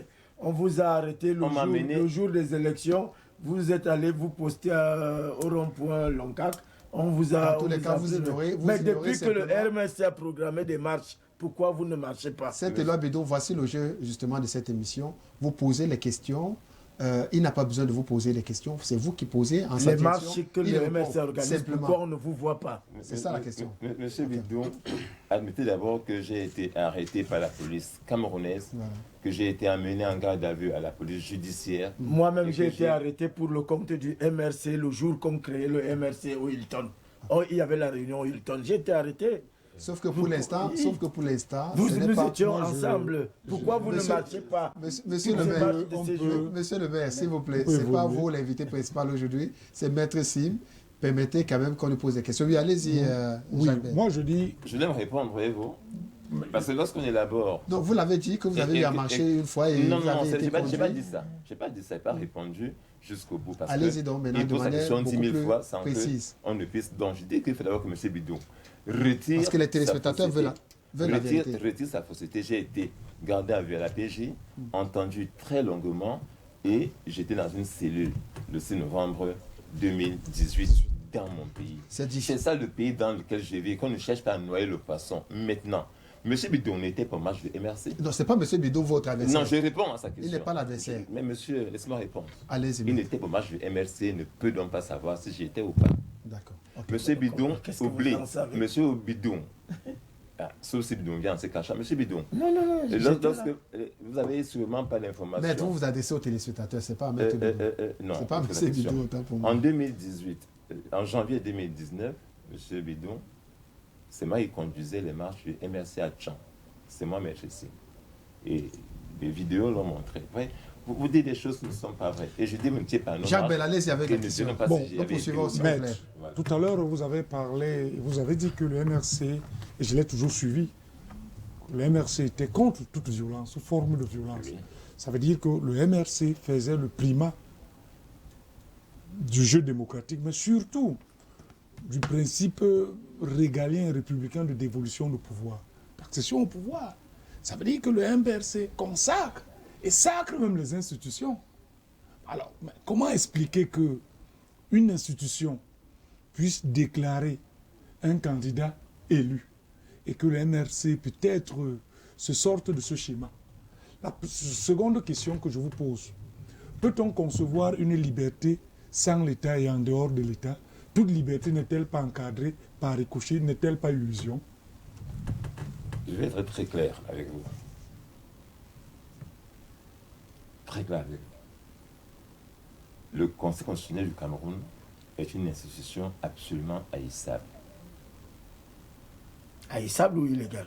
On vous a arrêté le jour des élections. Vous êtes allé vous poster au rond-point Loncac. On vous a... Dans tous les cas, vous ignorez. Mais depuis que le RMC a programmé des marches, pourquoi vous ne marchez pas? Cette loi Bidon, voici le jeu justement de cette émission. Vous posez les questions. Il n'a pas besoin de vous poser les questions. C'est vous qui posez en les marches que le MRC organise, pourquoi on ne vous voit pas? C'est ça la question. Monsieur Bidon, admettez d'abord que j'ai été arrêté par la police camerounaise, que j'ai été amené en garde à vue à la police judiciaire. Moi-même, j'ai été arrêté pour le compte du MRC le jour qu'on créait le MRC au Hilton. Oh, il y avait la réunion au Hilton. J'ai été arrêté. Sauf que pour l'instant, nous étions ensemble. Pourquoi vous ne marchez pas? Monsieur le maire, s'il vous plaît, ce n'est pas vous l'invité principal aujourd'hui, c'est Maître Sim. Permettez quand même qu'on lui pose des questions. Oui, allez-y. Oui, moi je dis... Je vais me répondre, voyez-vous. Parce que lorsqu'on élabore... Donc vous l'avez dit que vous avez eu à marcher une fois et non, vous avez été je n'ai pas dit ça. Je n'ai pas dit ça, je n'ai pas répondu jusqu'au bout. Allez-y donc maintenant, de manière beaucoup plus fois sans précise. On ne puisse... Donc je dis qu'il faut d'abord que M. Bidon retire... Parce que les téléspectateurs veulent la vérité. Retire sa fausseté. J'ai été gardé à vue à la PJ, entendu très longuement, et j'étais dans une cellule le 6 novembre 2018 dans mon pays. C'est ça le pays dans lequel je vis, qu'on ne cherche pas à noyer le poisson. Maintenant, M. Bidon n'était pas au match de MRC. Non, ce n'est pas M. Bidon votre adversaire. Non, je réponds à sa question. Il n'est pas l'adversaire. Mais monsieur, laisse-moi répondre. Allez-y. Il n'était pas au match de MRC, ne peut donc pas savoir si j'étais ou pas. D'accord. Okay. Monsieur Bidon, oublie. Monsieur Bidon. Sauf si Bidon vient en se cachant. Monsieur Bidon. Non. Lorsque vous n'avez sûrement pas l'information. Maître, vous vous adressez aux téléspectateurs, ce n'est pas Maître Bidon. Non. Ce n'est pas M. Bidon, autant pour moi. En 2018, en janvier 2019, M. Bidon, c'est moi qui conduisais les marches du MRC à Tchan. C'est moi, Maître Sim. Et les vidéos l'ont montré. Ouais. Vous dites des choses qui ne sont pas vraies. Et je dis, même pas non. Jacques Belalès, il y avait des questions. Bon, nous poursuivons aussi. Maître, tout à l'heure, vous avez parlé, vous avez dit que le MRC, et je l'ai toujours suivi, le MRC était contre toute violence, toute forme de violence. Oui. Ça veut dire que le MRC faisait le primat du jeu démocratique, mais surtout du principe régalien et républicain de dévolution de pouvoir, d'accession au pouvoir. Ça veut dire que le MRC consacre et sacre même les institutions. Alors, comment expliquer qu'une institution puisse déclarer un candidat élu et que le MRC peut-être se sorte de ce schéma? La seconde question que je vous pose, peut-on concevoir une liberté sans l'État et en dehors de l'État? Toute liberté n'est-elle pas encadrée par ricochet, n'est-elle pas illusion? Je vais être très clair avec vous. Très clair avec vous. Le Conseil constitutionnel du Cameroun est une institution absolument haïssable. Haïssable ou illégal?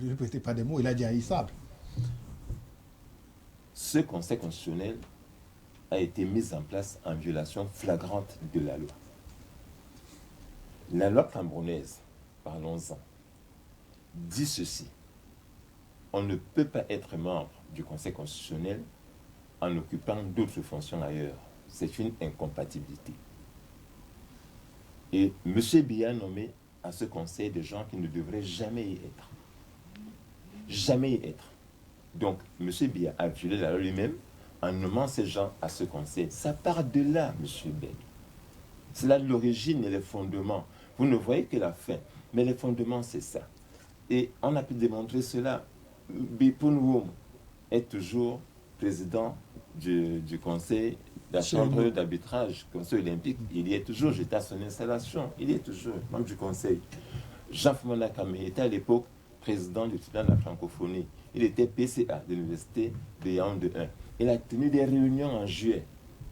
Ne répétez pas des mots, il a dit haïssable. Ce Conseil constitutionnel a été mis en place en violation flagrante de la loi. La loi camerounaise, parlons-en, dit ceci. On ne peut pas être membre du Conseil constitutionnel en occupant d'autres fonctions ailleurs. C'est une incompatibilité. Et M. Biya a nommé à ce conseil des gens qui ne devraient jamais y être. Jamais y être. Donc, M. Biya a violé la loi lui-même en nommant ces gens à ce conseil. Ça part de là, M. Bell. C'est là l'origine et les fondements. Vous ne voyez que la fin. Mais les fondements, c'est ça. Et on a pu démontrer cela. Bipun Wom est toujours président du conseil, de la chambre d'arbitrage, conseil olympique. Il y est toujours, j'étais à son installation. Il y est toujours membre du conseil. Jean Fumana Kame était à l'époque président du tribunal de la francophonie. Il était PCA de l'université de Yaoundé 1. Il a tenu des réunions en juillet,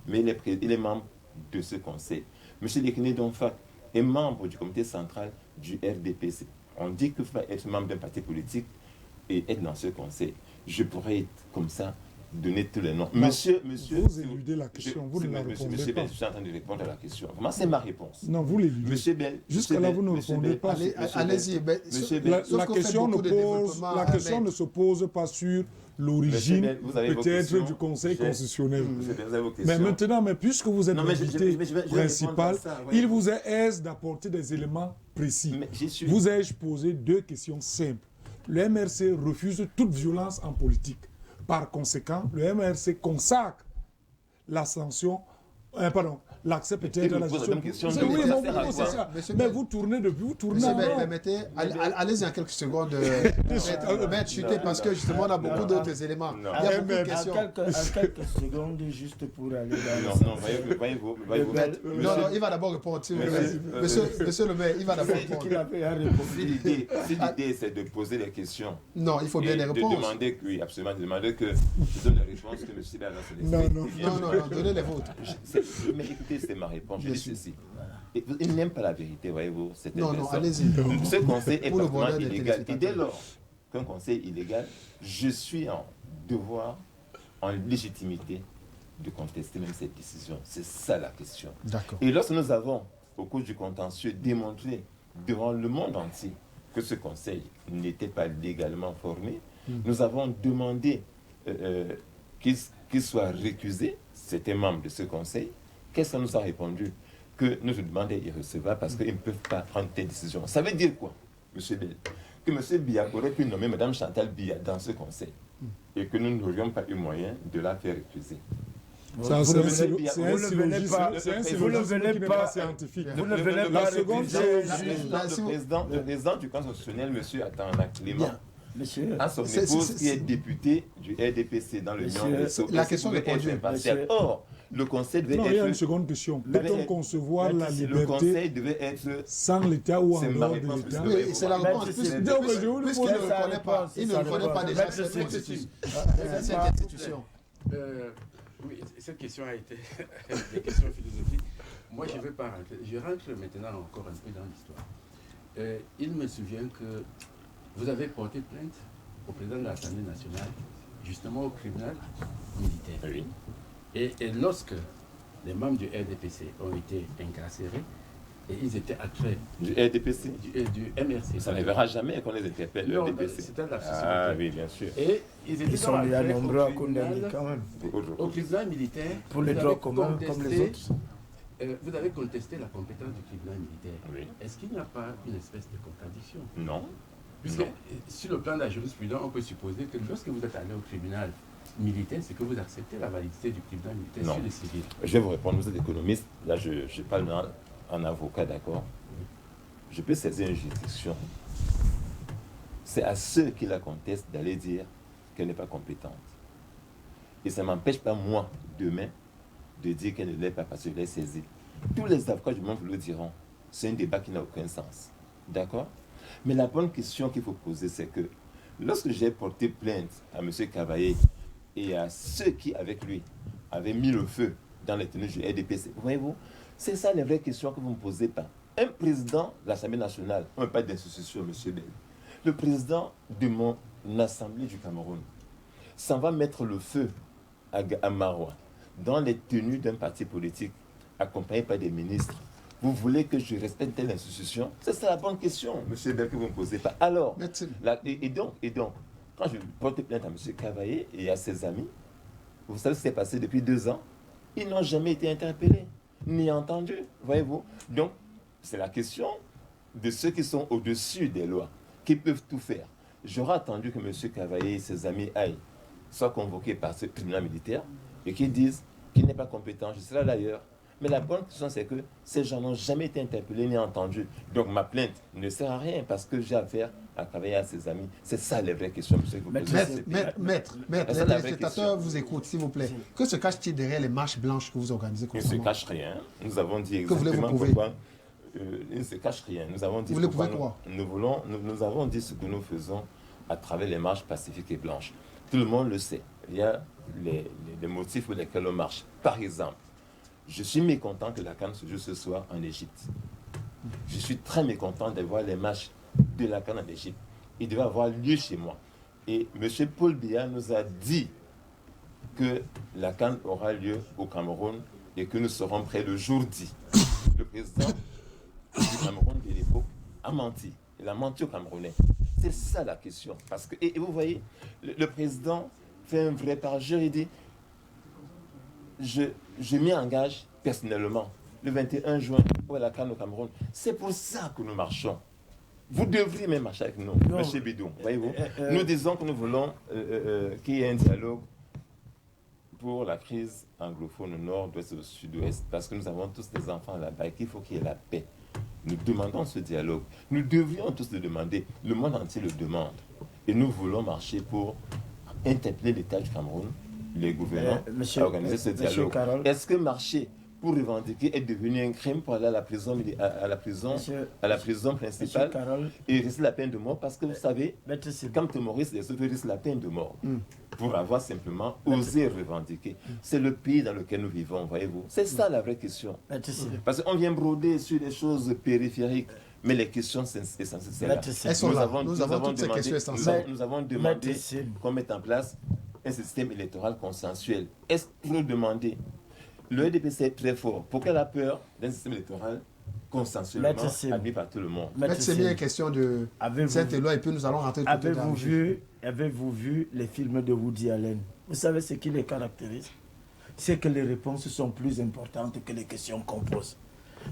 mais il est membre de ce conseil. M. Lekine Donfak est membre du comité central du RDPC. On dit qu'il faut être membre d'un parti politique et être dans ce conseil. Je pourrais être comme ça, donner tous les noms. Non, Monsieur, vous éludez la question, vous ne la répondez monsieur pas. Bell, je suis en train de répondre à la question. Vraiment, c'est ma réponse. Non, vous l'éludez. Monsieur Bell, Jusqu'à là, vous ne Monsieur répondez Bell, pas. Allez-y. La question ne se pose pas sur l'origine Bell, vous avez vos peut-être questions. du Conseil constitutionnel. Monsieur Bell, vous avez vos Mais questions. maintenant, puisque vous êtes Non, mais je l'invité vais répondre à principal, ça, ouais. il vous est aise d'apporter des éléments précis. Mais j'y suis. Vous ai-je posé deux questions simples. Le MRC refuse toute violence en politique. Par conséquent, le MRC consacre l'accès peut-être à la gestion. Oui, ça non, sert à vous, quoi? c'est ça. Monsieur Mais Bell. vous tournez depuis, vous tournez Monsieur en Bell, rond. permettez, allez-y en quelques secondes, maître chuter, parce que justement, on a beaucoup d'autres éléments. Non. Il y a beaucoup de En questions. quelques secondes, juste pour aller dans Non, non, voyez-vous. Non, il va d'abord répondre. s'il vous plaît. Monsieur le maire, il va d'abord qu'il répondre. avait à répondre. Si l'idée, c'est de poser des questions. Non, il faut bien Et les de réponses. demander que, oui, absolument, de demander que je donne les réponses que M. Bell va se laisser. Non, donnez les vôtres. Mais écoutez, c'est ma réponse. Je Bien dis sûr. ceci. Et il n'aime pas la vérité, voyez-vous. Non, allez-y. Ce conseil est Pour le parfaitement bonheur des illégal. Et dès téléspectateurs. lors qu'un conseil est illégal, je suis en devoir, en légitimité, de contester même cette décision. C'est ça la question. D'accord. Et lorsque nous avons, au cours du contentieux, démontré devant le monde entier que ce conseil n'était pas légalement formé, nous avons demandé qu'il soit récusé. C'était membre de ce conseil. Qu'est-ce qu'on nous a répondu? Que nous demandons irrecevable parce qu'ils ne peuvent pas prendre telle décision. Ça veut dire quoi, M. Bell? Que M. Biya aurait pu nommer Mme Chantal Biya dans ce conseil et que nous n'aurions pas eu moyen de la faire refuser. Ça, c'est un syllogisme qui n'est pas scientifique. Vous ne venez La pas seconde, Le président du constitutionnel, M. Atana Clément, Monsieur, à son épouse qui est députée du RDPC dans l'Union Monsieur, des Socs. la question est répondue. Or, le conseil devait Non, il y a une être... seconde question. Peut-on concevoir la Le liberté conseil devait être... sans l'État ou en C'est ma dehors de réponse, l'État? monsieur. Oui, c'est la réponse. Puisqu'il ne le connaît pas. Il ne le connaît pas déjà. Cette institution. Oui, cette question a été des questions philosophiques. Moi, je ne vais pas rentrer. Je rentre maintenant encore un peu dans l'histoire. Il me souvient que vous avez porté plainte au président de l'Assemblée nationale, justement au tribunal militaire. Oui. Et lorsque les membres du RDPC ont été incarcérés, et ils étaient attraits Du RDPC. du MRC. Ça ne verra jamais qu'on les interpelle, le Non, RDPC. c'était un lapsus. Ah oui, bien sûr. Et ils sont déjà attraits nombreux à au condamner tribunal- quand même. Au tribunal militaire. Pour les vous droits avez communs comme les contesté- autres. vous avez contesté la compétence du tribunal militaire. Oui. Est-ce qu'il n'y a pas une espèce de contradiction? Non. Puisque Non. sur le plan de la jurisprudence, on peut supposer que lorsque vous êtes allé au tribunal militaire, c'est que vous acceptez la validité du tribunal militaire Non. sur les civils. Je vais vous répondre, vous êtes économiste. Là, je parle en avocat, d'accord? Je peux saisir une juridiction c'est à ceux qui la contestent d'aller dire qu'elle n'est pas compétente. Et ça ne m'empêche pas, moi, demain, de dire qu'elle ne l'est pas parce que je l'ai saisie. Tous les avocats du monde vous le diront. C'est un débat qui n'a aucun sens. D'accord? Mais la bonne question qu'il faut poser, c'est que lorsque j'ai porté plainte à M. Cavaillé et à ceux qui, avec lui, avaient mis le feu dans les tenues du RDPC, voyez-vous, c'est ça les vraies questions que vous ne me posez pas. Un président de l'Assemblée nationale, on n'a pas d'institution, M. Bell, le président de mon Assemblée du Cameroun, s'en va mettre le feu à Maroua, dans les tenues d'un parti politique, accompagné par des ministres. Vous voulez que je respecte telle institution? C'est ça la bonne question, M. Bell, que vous ne me posez pas. Alors, et donc, quand je porte plainte à M. Cavaillé et à ses amis, vous savez ce qui s'est passé depuis 2 ans? Ils n'ont jamais été interpellés, ni entendus, voyez-vous. Donc, c'est la question de ceux qui sont au-dessus des lois, qui peuvent tout faire. J'aurais attendu que M. Cavaillé et ses amis aillent, soient convoqués par ce tribunal militaire et qu'ils disent qu'il n'est pas compétent. Je serai d'ailleurs. Mais la bonne question, c'est que ces gens n'ont jamais été interpellés ni entendus. Donc ma plainte ne sert à rien parce que j'ai affaire à travailler à ses amis. C'est ça les vraies questions. Maître, les téléspectateurs vous écoutent, s'il vous plaît. Que se cache-t-il derrière les marches blanches que vous organisez? Il ne se cache rien. Nous avons dit exactement pourquoi. Il ne se cache rien. Nous avons dit vous voulez prouver quoi? Nous avons dit ce que nous faisons à travers les marches pacifiques et blanches. Tout le monde le sait. Il y a les motifs pour lesquels on marche. Par exemple, je suis mécontent que la CAN se joue ce soir en Égypte. Je suis très mécontent de voir les matchs de la CAN en Égypte. Il devait avoir lieu chez moi. Et M. Paul Biya nous a dit que la CAN aura lieu au Cameroun et que nous serons prêts le jour dit. Le président du Cameroun de l'époque a menti. Il a menti aux Camerounais. C'est ça la question. Parce que, et vous voyez, le président fait un vrai parjure. Il dit, je m'y engage personnellement le 21 juin pour la CAN au Cameroun. C'est pour ça que nous marchons. Vous devriez même marcher avec nous, M. Bidou. Voyez-vous, nous disons que nous voulons qu'il y ait un dialogue pour la crise anglophone au nord, ouest et au sud-ouest, parce que nous avons tous des enfants là-bas et qu'il faut qu'il y ait la paix. Nous demandons ce dialogue. Nous devrions tous le demander. Le monde entier le demande. Et nous voulons marcher pour interpeller l'État du Cameroun, les gouvernants, à organiser ce dialogue. Est-ce que marcher pour revendiquer est devenu un crime pour aller à la prison, à la prison principale et risquer la peine de mort? Parce que vous savez, quand Maurice, les autres risquent la peine de mort pour avoir simplement osé revendiquer. C'est le pays dans lequel nous vivons, voyez-vous. C'est ça la vraie question. Parce qu'on vient broder sur des choses périphériques. Mais les questions essentielles, c'est là. Nous avons toutes ces questions essentielles. Nous avons demandé qu'on mette en place un système électoral consensuel. Est-ce que vous nous demandez? Le RDPC est très fort. Pourquoi la peur d'un système électoral consensuellement admis par tout le monde? C'est bien une question de cette loi et puis nous allons rentrer tout de suite. Avez-vous vu les films de Woody Allen? Vous savez ce qui les caractérise? C'est que les réponses sont plus importantes que les questions qu'on pose.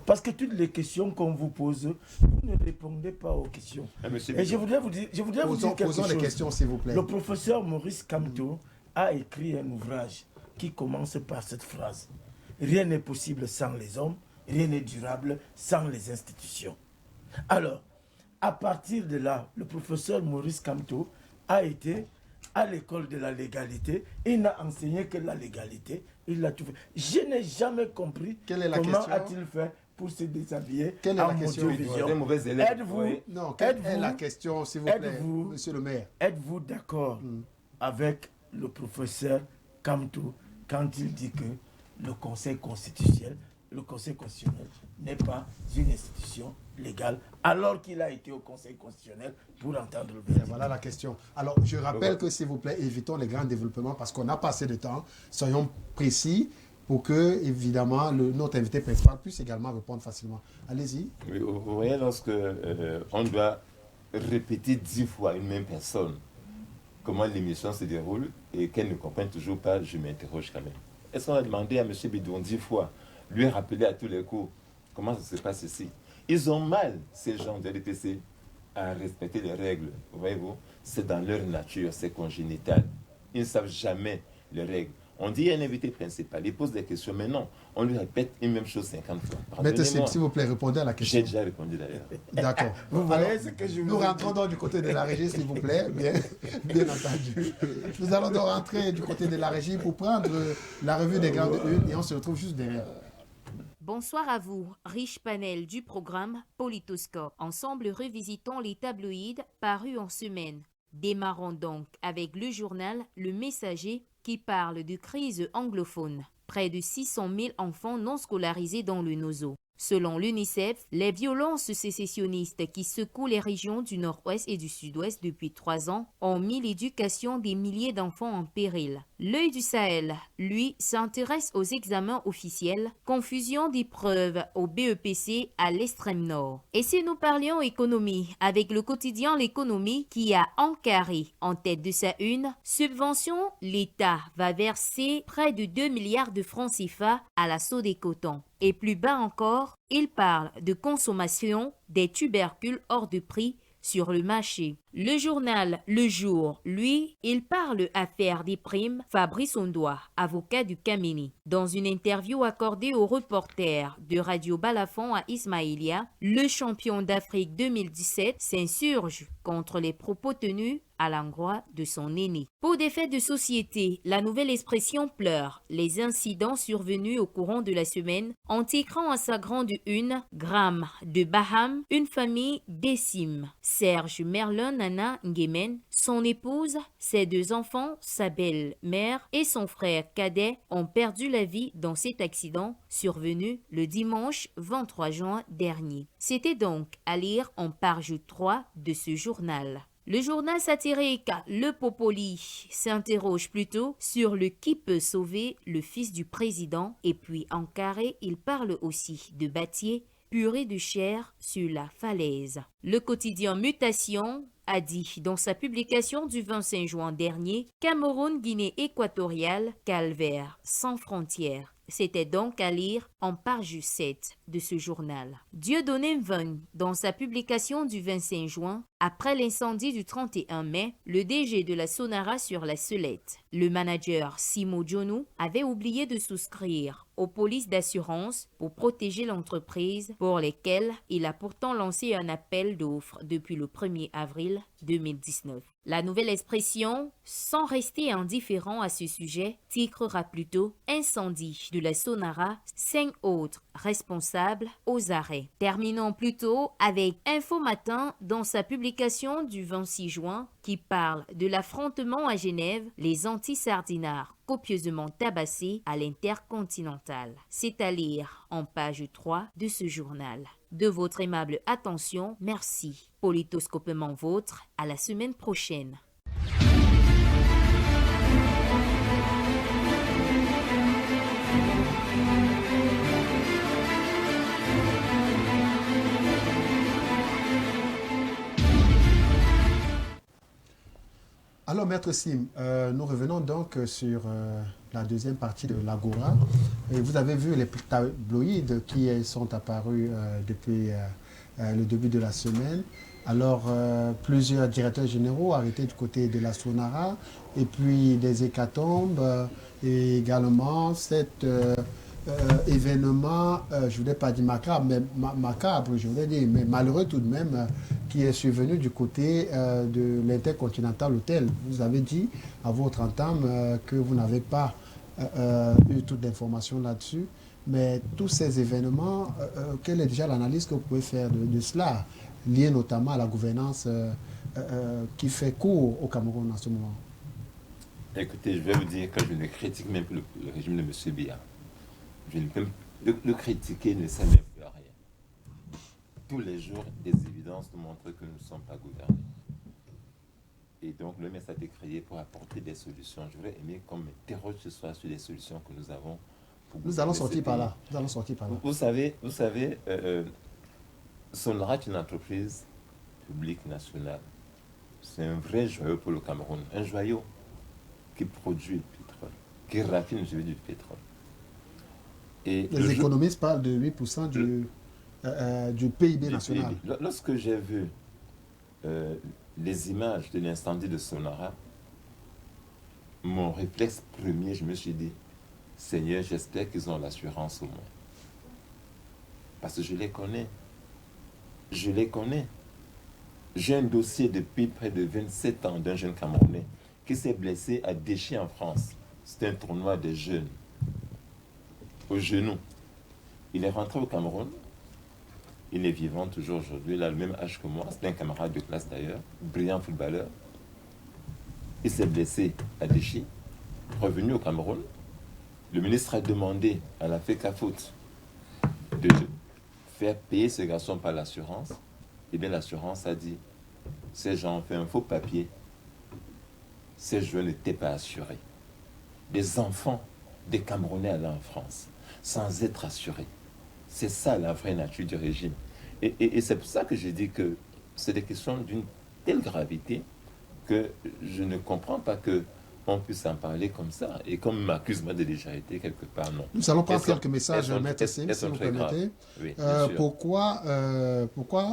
Parce que toutes les questions qu'on vous pose, vous ne répondez pas aux questions. Et je voudrais vous dire quelque chose. Posons les questions, s'il vous plaît. Le professeur Maurice Kamto a écrit un ouvrage qui commence par cette phrase. Rien n'est possible sans les hommes, rien n'est durable sans les institutions. Alors, à partir de là, le professeur Maurice Kamto a été à l'école de la légalité. Il n'a enseigné que la légalité. Il a tout fait. Je n'ai jamais compris comment a-t-il fait pour se déshabiller. Quelle est la question? Quelle est la question, s'il vous plaît, monsieur le maire? Êtes-vous d'accord avec le professeur Kamto quand il dit que le Conseil constitutionnel n'est pas une institution légale, alors qu'il a été au Conseil constitutionnel pour entendre le verdict? Voilà la question. Alors, je rappelle que, s'il vous plaît, évitons les grands développements parce qu'on n'a pas assez de temps. Soyons précis pour que, évidemment, notre invité principal puisse également répondre facilement. Allez-y. Oui, vous voyez, lorsque on doit répéter 10 fois à une même personne comment l'émission se déroule et qu'elle ne comprenne toujours pas, je m'interroge quand même. Est-ce qu'on a demandé à M. Bidon 10 fois, lui rappeler à tous les coups comment ça se passe ici? Ils ont mal, ces gens de l'RDPC, à respecter les règles. Voyez-vous, c'est dans leur nature, c'est congénital. Ils ne savent jamais les règles. On dit un invité principal, il pose des questions, mais non, on lui répète une même chose 50 fois. Maître Sim, s'il vous plaît, répondez à la question. J'ai déjà répondu d'ailleurs. D'accord. Vous voyez ce que je Nous rentrons donc du côté de la régie, s'il vous plaît, bien entendu. Nous allons donc rentrer du côté de la régie pour prendre la revue des grandes unes et on se retrouve juste derrière. Bonsoir à vous, riche panel du programme Politoscope. Ensemble, revisitons les tabloïds parus en semaine. Démarrons donc avec le journal Le Messager qui parle de crise anglophone. Près de 600 000 enfants non scolarisés dans le Nozo. Selon l'UNICEF, les violences sécessionnistes qui secouent les régions du nord-ouest et du sud-ouest depuis 3 ans ont mis l'éducation des milliers d'enfants en péril. L'œil du Sahel, lui, s'intéresse aux examens officiels, confusion d'épreuves au BEPC à l'extrême nord. Et si nous parlions économie, avec le quotidien L'économie qui a encarré en tête de sa une, subvention, l'État va verser près de 2 milliards de francs CFA à la Sodecotton. Et plus bas encore, il parle de consommation des tubercules hors de prix sur le marché. Le journal Le Jour, lui, il parle affaire des primes Fabrice Ondoa, avocat du Kamini. Dans une interview accordée au reporter de Radio Balafon à Ismaïlia, le champion d'Afrique 2017 s'insurge contre les propos tenus à l'endroit de son aîné. Pour des faits de société, la nouvelle expression pleure. Les incidents survenus au courant de la semaine ont écran à sa grande une, Gram de Baham, une famille décime. Serge Merlin Nana Ngemen, son épouse, ses 2 enfants, sa belle-mère et son frère cadet ont perdu la vie dans cet accident survenu le dimanche 23 juin dernier. C'était donc à lire en page 3 de ce journal. Le journal satirique Le Popoli s'interroge plutôt sur le qui peut sauver le fils du président et puis en carré, il parle aussi de Battier, purée de chair sur la falaise. Le quotidien Mutation a dit dans sa publication du 25 juin dernier, Cameroun-Guinée équatoriale, calvaire sans frontières. C'était donc à lire en page 7 de ce journal. Dieudonné Mveng, dans sa publication du 25 juin, après l'incendie du 31 mai, le DG de la Sonara sur la Selette, le manager Simo Djonou, avait oublié de souscrire aux polices d'assurance pour protéger l'entreprise pour lesquelles il a pourtant lancé un appel d'offres depuis le 1er avril 2019. La nouvelle expression, sans rester indifférent à ce sujet, titrera plutôt « Incendie de la Sonara, 5 autres responsables aux arrêts ». Terminons plutôt avec Info Matin dans sa publication du 26 juin qui parle de l'affrontement à Genève, les anti-sardinards copieusement tabassés à l'Intercontinental. C'est à lire en page 3 de ce journal. De votre aimable attention, merci. Politoscopement vôtre, à la semaine prochaine. Alors, Maître Sim, nous revenons donc sur la deuxième partie de l'Agora. Et vous avez vu les tabloïds qui sont apparus depuis le début de la semaine. Alors, plusieurs directeurs généraux arrêtés du côté de la Sonara, et puis des hécatombes, et également cet événement, je ne voudrais pas dire macabre, mais macabre, je voudrais dire, mais malheureux tout de même, qui est survenu du côté de l'Intercontinental Hotel. Vous avez dit à votre entame que vous n'avez pas eu toute l'information là-dessus, mais tous ces événements, quelle est déjà l'analyse que vous pouvez faire de cela, lié notamment à la gouvernance qui fait cours au Cameroun en ce moment? Écoutez, je vais vous dire que je ne critique même plus le régime de M. Biya. Je ne peux le critiquer ne sert même plus à rien. Tous les jours, des évidences nous montrent que nous ne sommes pas gouvernés. Et donc, le MES a été créé pour apporter des solutions. J'aurais aimé qu'on m'interroge ce soir sur les solutions que nous avons. Nous allons sortir par là. Nous allons sortir par là. Vous savez, Sonara est une entreprise publique nationale. C'est un vrai joyau pour le Cameroun. Un joyau qui produit le pétrole, qui raffine du pétrole. Et les économistes parlent de 8% du PIB national. Lorsque j'ai vu les images de l'incendie de Sonara, mon réflexe premier, je me suis dit, Seigneur, j'espère qu'ils ont l'assurance au moins. Parce que je les connais. Je les connais. J'ai un dossier depuis près de 27 ans d'un jeune Camerounais qui s'est blessé à Déchy en France. C'était un tournoi des jeunes. Au genou. Il est rentré au Cameroun. Il est vivant toujours aujourd'hui. Il a le même âge que moi. C'était un camarade de classe d'ailleurs. Brillant footballeur. Il s'est blessé à Déchy. Revenu au Cameroun. Le ministre a demandé à la FECAFOOT de faire payer ce garçon par l'assurance. Et bien l'assurance a dit, ces gens ont fait un faux papier. Ces joueurs n'étaient pas assurés. Des enfants, des Camerounais allaient en France, sans être assurés. C'est ça la vraie nature du régime. Et c'est pour ça que je dis que c'est des questions d'une telle gravité que je ne comprends pas qu'on puisse en parler comme ça. Et comme m'accuse-moi de légèreté quelque part, non. Nous allons prendre quelques messages, Maître Sim, si vous permettez. Oui, pourquoi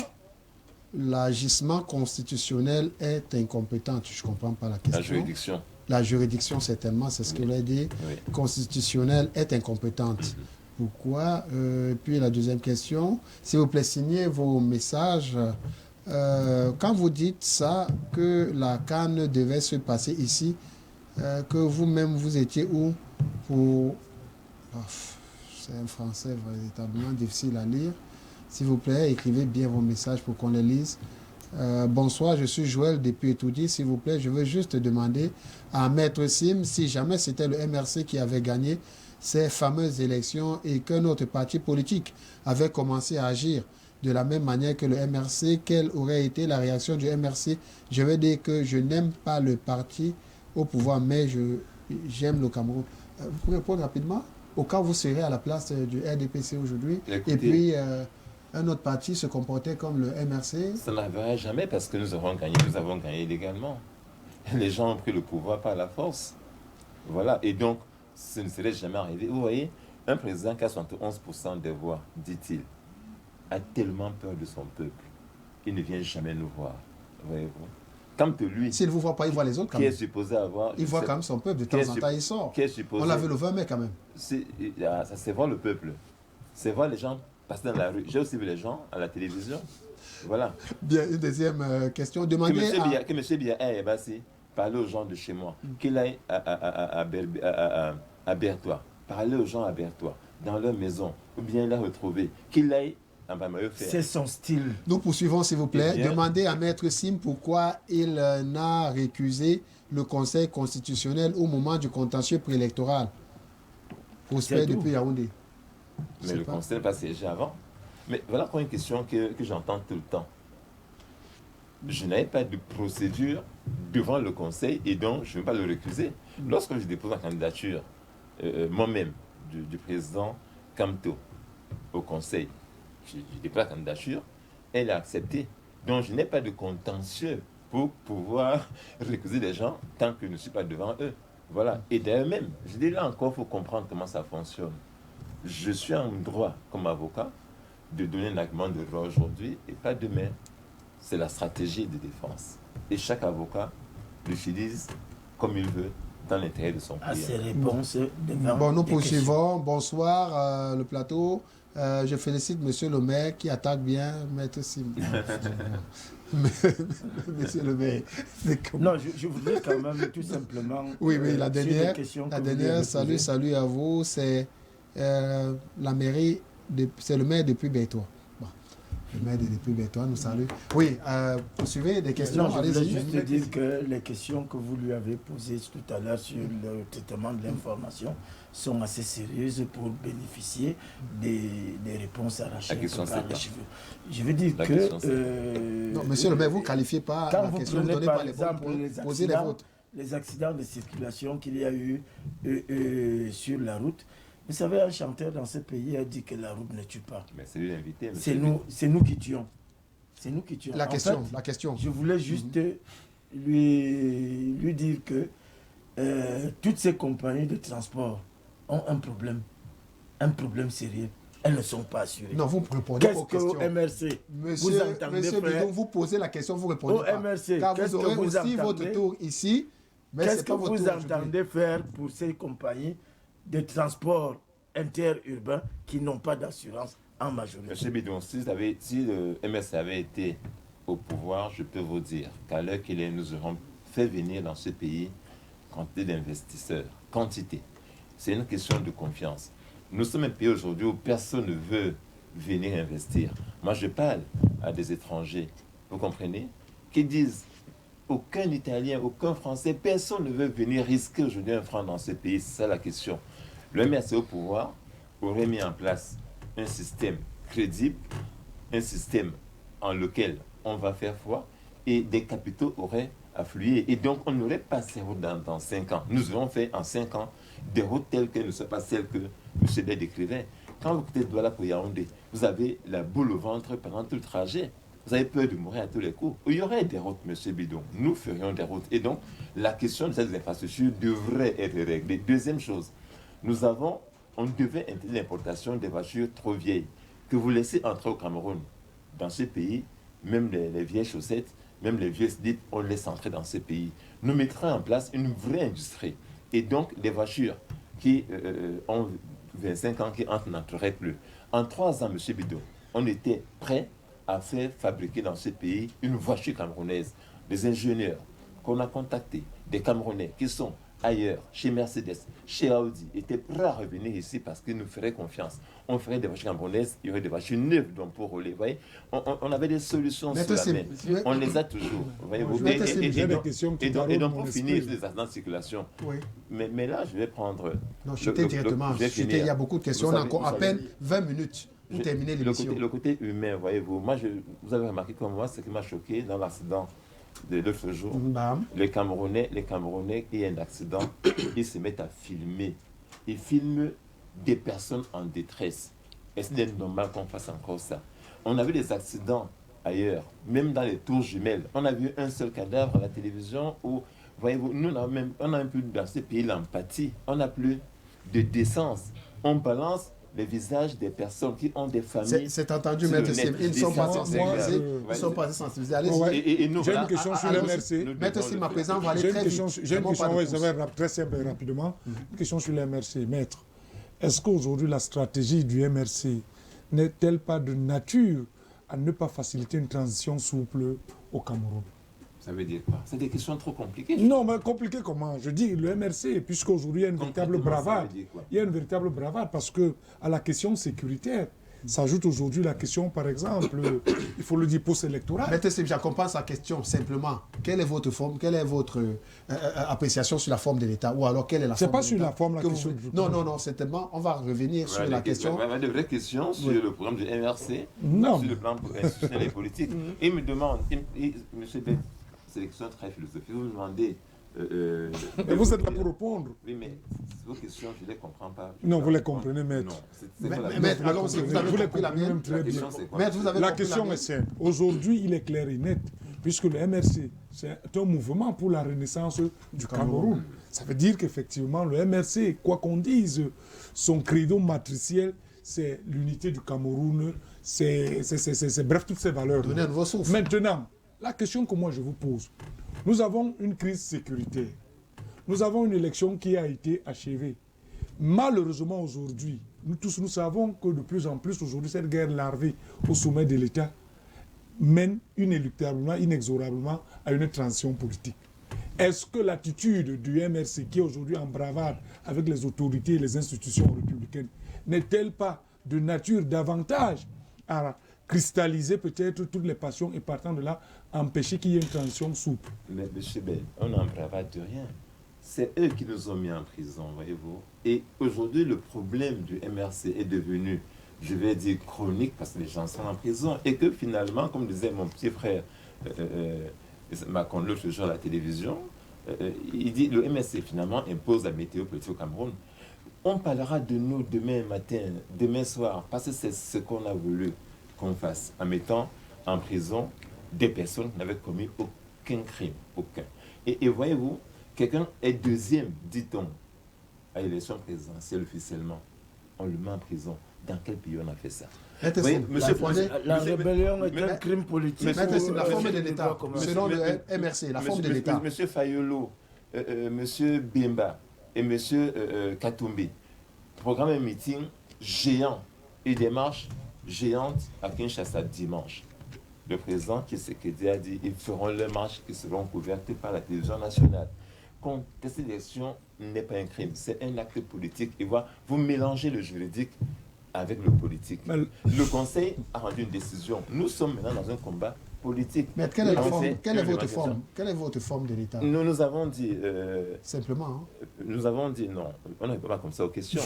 l'agissement constitutionnel est incompétent? Je ne comprends pas la question. La juridiction. La juridiction, certainement, c'est ce que vous avez dit. Oui. Constitutionnelle est incompétente. Pourquoi? Puis la deuxième question, s'il vous plaît, signez vos messages. Quand vous dites ça, que la CAN devait se passer ici, que vous-même, vous étiez où pour... c'est un français véritablement difficile à lire. S'il vous plaît, écrivez bien vos messages pour qu'on les lise. Bonsoir, je suis Joël depuis Etoudi. S'il vous plaît, je veux juste demander à Maître Sim si jamais c'était le MRC qui avait gagné ces fameuses élections et que notre parti politique avait commencé à agir de la même manière que le MRC, quelle aurait été la réaction du MRC? Je vais dire que je n'aime pas le parti au pouvoir, mais j'aime le Cameroun. Vous pouvez répondre rapidement? Au cas où vous serez à la place du RDPC aujourd'hui, et puis un autre parti se comportait comme le MRC. Ça n'arrivera jamais parce que nous avons gagné légalement. Les gens ont pris le pouvoir par la force. Voilà, et donc, ce ne serait jamais arrivé. Vous voyez, un président qui a 71% des voix, dit-il, a tellement peur de son peuple, il ne vient jamais nous voir. Voyez-vous? Quant à lui, s'il ne vous voit pas, il voit les autres quand même. Qui est supposé avoir... Il voit quand même son peuple, de temps en temps il sort. On l'a vu le 20 mai quand même. Ça, c'est voir le peuple. C'est voir les gens passer dans la rue. J'ai aussi vu les gens à la télévision. Voilà. Bien, une deuxième question. Demandez que M. Biya Ebassi parle aux gens de chez moi, qu'il aille à Berthois, parler aux gens à Berthois, dans leur maison, ou bien les retrouver, qu'il aille à Bamayo faire. C'est son style. Nous poursuivons, s'il vous plaît. Demandez à Maître Sim pourquoi il n'a récusé le Conseil constitutionnel au moment du contentieux préélectoral. Prospect depuis Yaoundé. Mais le Conseil n'est pas siégé avant. Mais voilà encore une question que j'entends tout le temps. Je n'avais pas de procédure devant le Conseil et donc je ne vais pas le récuser. Lorsque je dépose la candidature, moi-même, du président Kamto au Conseil, je dépose la candidature, elle est acceptée. Donc je n'ai pas de contentieux pour pouvoir récuser des gens tant que je ne suis pas devant eux. Voilà. Et d'ailleurs même, je dis là encore, il faut comprendre comment ça fonctionne. Je suis en droit, comme avocat, de donner un argument de droit aujourd'hui et pas demain. C'est la stratégie de défense. Et chaque avocat l'utilise comme il veut dans l'intérêt de son client. À ces réponses devant bon, nous poursuivons. Bonsoir, le plateau. Je félicite M. le maire qui attaque bien Maître Sim. Monsieur le maire. Non, je voudrais quand même tout simplement... Oui, la dernière salut à vous. C'est la mairie, c'est le maire depuis Berthois. Bon, le maire depuis Berthois nous salue. Oui, poursuivez des questions. Non, je voulais juste dire que les questions que vous lui avez posées tout à l'heure sur le traitement de l'information sont assez sérieuses pour bénéficier des réponses arrachées par les cheveux. Je veux dire que... non, monsieur le maire, vous ne qualifiez pas quand la vous question, vous prenez donnez par pas les exemple bons, posez les vôtres. Les accidents de circulation qu'il y a eu sur la route. Vous savez, un chanteur dans ce pays a dit que la route ne tue pas. Mais c'est lui l'invité. C'est nous qui tuons. C'est nous qui tuons. La question. Je voulais juste lui dire que toutes ces compagnies de transport ont un problème sérieux. Elles ne sont pas assurées. Non, vous répondez aux questions. Qu'est-ce qu'au MRC vous entendez, Bidon, vous posez la question, vous répondez au pas. MRC, car vous aurez aussi votre tour ici Mais qu'est-ce c'est que pas votre vous tour aujourd'hui. entendez faire pour ces compagnies de transport interurbain qui n'ont pas d'assurance en majorité? Monsieur Bidon, si le MRC avait été au pouvoir, je peux vous dire qu'à l'heure qu'il est, nous aurons fait venir dans ce pays quantité d'investisseurs. Quantité. C'est une question de confiance. Nous sommes un pays aujourd'hui où personne ne veut venir investir. Moi, je parle à des étrangers, vous comprenez, qui disent aucun Italien, aucun Français, personne ne veut venir risquer aujourd'hui un franc dans ce pays. C'est ça la question. Le MRC au pouvoir aurait mis en place un système crédible, un système en lequel on va faire foi et des capitaux auraient afflué. Et donc, on n'aurait pas ces routes dans 5 ans. Nous aurons fait en 5 ans des routes telles qu'elles ne sont pas celles que M. Bey décrivait. Quand vous quittez Douala pour Yaoundé, vous avez la boule au ventre pendant tout le trajet. Vous avez peur de mourir à tous les coups. Il y aurait des routes, M. Bidon. Nous ferions des routes. Et donc, la question de ces infrastructures devrait être réglée. Deuxième chose, on devait interdire l'importation des voitures trop vieilles que vous laissez entrer au Cameroun. Dans ce pays, même les vieilles chaussettes, même les vieux slips, on laisse entrer dans ce pays. Nous mettrons en place une vraie industrie. Et donc, les voitures qui ont 25 ans, qui n'entreraient plus. En 3 ans, M. Bidon, on était prêt à faire fabriquer dans ce pays une voiture camerounaise. Les ingénieurs qu'on a contactés, des Camerounais qui sont ailleurs, chez Mercedes, chez Audi, étaient prêts à revenir ici parce qu'ils nous feraient confiance. On ferait des voitures camerounaises, il y aurait des voitures neuves donc pour rouler. Vous voyez, on avait des solutions sur la main. On les a toujours. Voyez-vous. Et donc pour finir sur les accidents de circulation. Oui. Mais là, je vais prendre... Non, j'étais directement. Il y a beaucoup de questions. On a encore à peine 20 minutes pour terminer l'émission. Le côté humain, voyez-vous. Moi, vous avez remarqué comme moi, ce qui m'a choqué dans l'accident de l'autre jour, les Camerounais, il y a un accident, ils se mettent à filmer. Ils filment des personnes en détresse. Est-ce qu'il est normal qu'on fasse encore ça? On a vu des accidents ailleurs, même dans les tours jumelles. On a vu un seul cadavre à la télévision où, voyez-vous, nous, on a un peu dans ce pays l'empathie. On n'a plus de décence. On balance les visages des personnes qui ont des familles. C'est entendu, Maître Sim. Ils ne sont pas sensibilisés. Ils ne sont pas sensibilisés. Allez-y. J'ai une question sur le MRC. Maître Sim, à présent, on va aller très vite. J'ai une question, très simple et rapidement. Une question sur le MRC. Maître, est-ce qu'aujourd'hui la stratégie du MRC n'est-elle pas de nature à ne pas faciliter une transition souple au Cameroun? Ça veut dire quoi? C'est des questions trop compliquées. Non, mais compliqué comment? Je dis le MRC, puisqu'aujourd'hui il y a une véritable bravade. Il y a une véritable bravade parce que à la question sécuritaire s'ajoute aujourd'hui la question, par exemple, il faut le dire, post-électorale. Maître Sim, j'accompagne sa question simplement. Quelle est votre forme? Quelle est votre appréciation sur la forme de l'État? Ou alors quelle est la forme de l'État? C'est pas sur la forme la question. Non, certainement. On va revenir sur la question. Il y a de vraies questions sur le programme du MRC, sur le plan institutionnel et politique. Il me demande, monsieur Bey, c'est des questions très philosophiques. Vous me demandez... mais vous êtes là pour répondre. Oui, mais vos questions, je ne les comprends pas. Non, vous les comprenez, maître. Maître, alors vous avez compris la mienne. Très bien. La question est simple. Aujourd'hui, il est clair et net, puisque le MRC, c'est un mouvement pour la renaissance du Cameroun. Ça veut dire qu'effectivement, le MRC, quoi qu'on dise, son credo matriciel, c'est l'unité du Cameroun, c'est bref, toutes ces valeurs. Donnez un nouveau souffle. Maintenant, la question que moi je vous pose, nous avons une crise sécuritaire, nous avons une élection qui a été achevée. Malheureusement aujourd'hui, nous tous nous savons que de plus en plus aujourd'hui, cette guerre larvée au sommet de l'État mène inéluctablement, inexorablement à une transition politique. Est-ce que l'attitude du MRC qui est aujourd'hui en bravade avec les autorités et les institutions républicaines n'est-elle pas de nature davantage à cristalliser peut-être toutes les passions et partant de là, empêcher qu'il y ait une transition souple? Mais M. Bey, on n'en bravade de rien. C'est eux qui nous ont mis en prison, voyez-vous. Et aujourd'hui, le problème du MRC est devenu, je vais dire, chronique parce que les gens sont en prison. Et que finalement, comme disait mon petit frère Macron l'autre jour à la télévision, il dit le MRC finalement impose la météo politique au Cameroun. On parlera de nous demain matin, demain soir, parce que c'est ce qu'on a voulu qu'on fasse, en mettant en prison des personnes qui n'avaient commis aucun crime, aucun. Et voyez-vous, quelqu'un est deuxième, dit-on, à l'élection présidentielle officiellement. On le met en prison. Dans quel pays on a fait ça? La rébellion est un crime politique. La forme de l'État, selon le MRC, la forme de l'État. Monsieur Fayolo, M. Bemba et M. Katumbi programment un meeting géant et des marches géantes à Kinshasa dimanche. Le président Tshisekedi a dit qu'ils feront leurs marches qui seront couvertes par la télévision nationale. Contester l'élection n'est pas un crime, c'est un acte politique. Et voilà, vous mélangez le juridique avec le politique. Le Conseil a rendu une décision. Nous sommes maintenant dans un combat politique. Mais quelle est votre forme de l'État? Nous avons dit... Simplement. Hein? Nous avons dit non. On ne répond pas comme ça aux questions.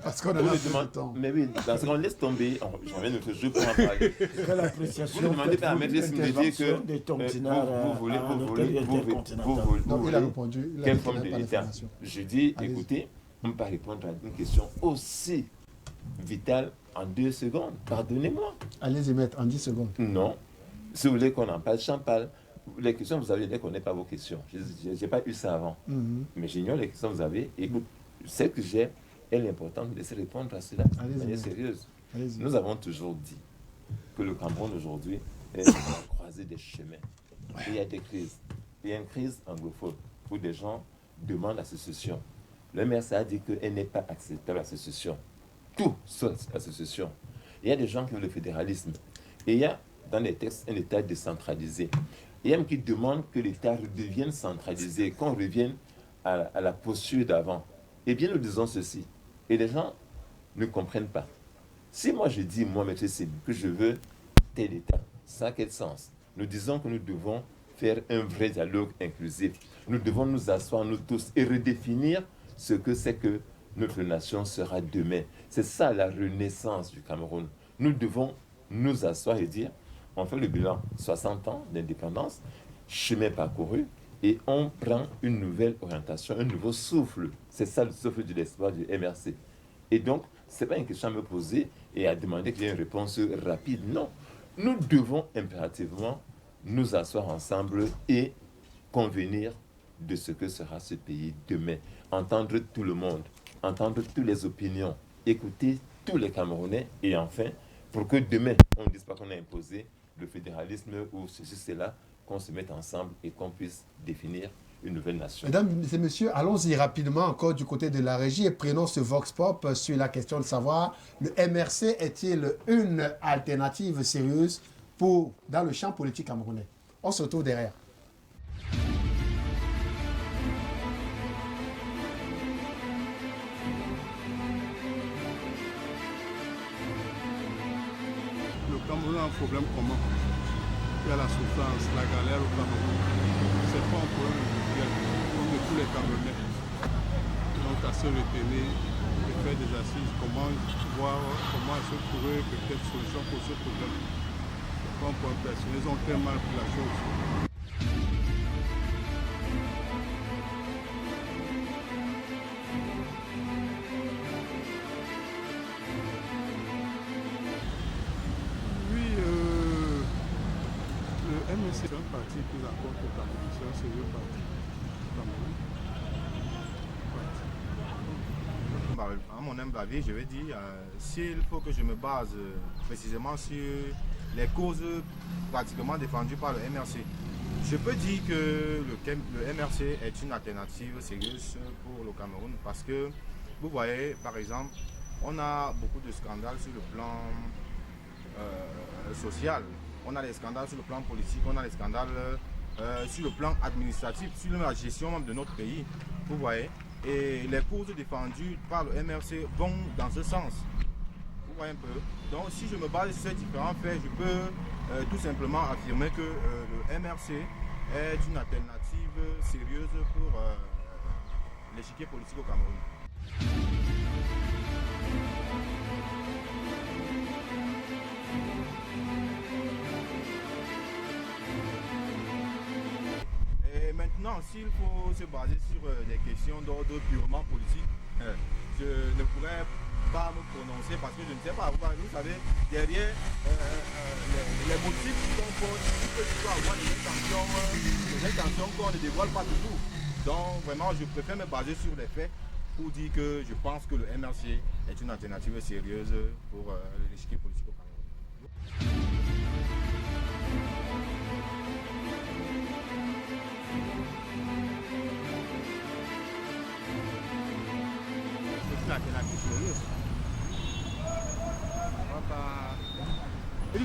Parce qu'on a le temps. Mais oui, parce qu'on laisse tomber. J'en viens de jeu pour en parler. Quelle appréciation vous demandez pas à Maître Sim de dire que vous voulez... Non, il a répondu. Quelle forme de l'État? Je dis, écoutez, on ne peut pas répondre à une question aussi vitale en 2 secondes. Pardonnez-moi. Allez-y, maître, en 10 secondes. Non. Si vous voulez qu'on en parle, j'en parle. Les questions que vous avez, je ne connais pas vos questions. Je n'ai pas eu ça avant. Mais j'ignore les questions que vous avez. Écoute, celle que j'ai, elle est importante de laisser répondre à cela de manière sérieuse. Nous avons toujours dit que le Cameroun aujourd'hui est à la croisée des chemins. Et il y a des crises. Il y a une crise anglophone où des gens demandent la sécession. Le MRC a dit qu'elle n'est pas acceptable la sécession. Tout sauf la sécession. Il y a des gens qui veulent le fédéralisme. Et il y a dans les textes un État décentralisé. Il y a même qui demandent que l'État devienne centralisé, qu'on revienne à la posture d'avant. Eh bien, nous disons ceci. Et les gens ne comprennent pas. Si moi je dis, moi, M. Sim, que je veux tel État, ça a quel sens? Nous disons que nous devons faire un vrai dialogue inclusif. Nous devons nous asseoir, nous tous, et redéfinir ce que c'est que notre nation sera demain. C'est ça la renaissance du Cameroun. Nous devons nous asseoir et dire, on fait le bilan 60 ans d'indépendance, chemin parcouru, et on prend une nouvelle orientation, un nouveau souffle. C'est ça le souffle de l'espoir du MRC. Et donc, ce n'est pas une question à me poser et à demander qu'il y ait une réponse rapide. Non, nous devons impérativement nous asseoir ensemble et convenir de ce que sera ce pays demain. Entendre tout le monde, entendre toutes les opinions, écouter tous les Camerounais et enfin, pour que demain, on ne dise pas qu'on a imposé le fédéralisme ou ceci, cela, qu'on se mette ensemble et qu'on puisse définir une nouvelle nation. Mesdames et messieurs, allons-y rapidement encore du côté de la régie et prenons ce vox pop sur la question de savoir, le MRC est-il une alternative sérieuse dans le champ politique camerounais? On se retrouve derrière. Le Cameroun a un problème commun. Il y a la souffrance, la galère au Cameroun. Ce n'est pas un problème individuel, comme de tous les Camerounais. Donc à se retenir et faire des assises, comment se trouver peut-être solution pour ce problème. Ce n'est pas un problème personnel, ils ont très mal pris la chose. C'est un parti qui apporte au Cameroun, c'est un sérieux parti au Cameroun. À mon humble avis, je vais dire, s'il faut que je me base précisément sur les causes pratiquement défendues par le MRC, je peux dire que le MRC est une alternative sérieuse pour le Cameroun parce que, vous voyez, par exemple, on a beaucoup de scandales sur le plan social. On a des scandales sur le plan politique, on a des scandales sur le plan administratif, sur la gestion même de notre pays, vous voyez. Et les causes défendues par le MRC vont dans ce sens, vous voyez un peu. Donc si je me base sur ces différents faits, je peux tout simplement affirmer que le MRC est une alternative sérieuse pour l'échiquier politique au Cameroun. Maintenant, s'il faut se baser sur des questions d'ordre purement politique, je ne pourrais pas me prononcer parce que je ne sais pas. Vous savez, derrière les motifs qu'on porte, il peut toujours avoir des intentions qu'on ne dévoile pas toujours. Donc vraiment, je préfère me baser sur les faits pour dire que je pense que le MRC est une alternative sérieuse pour l'échiquier politique au Cameroun.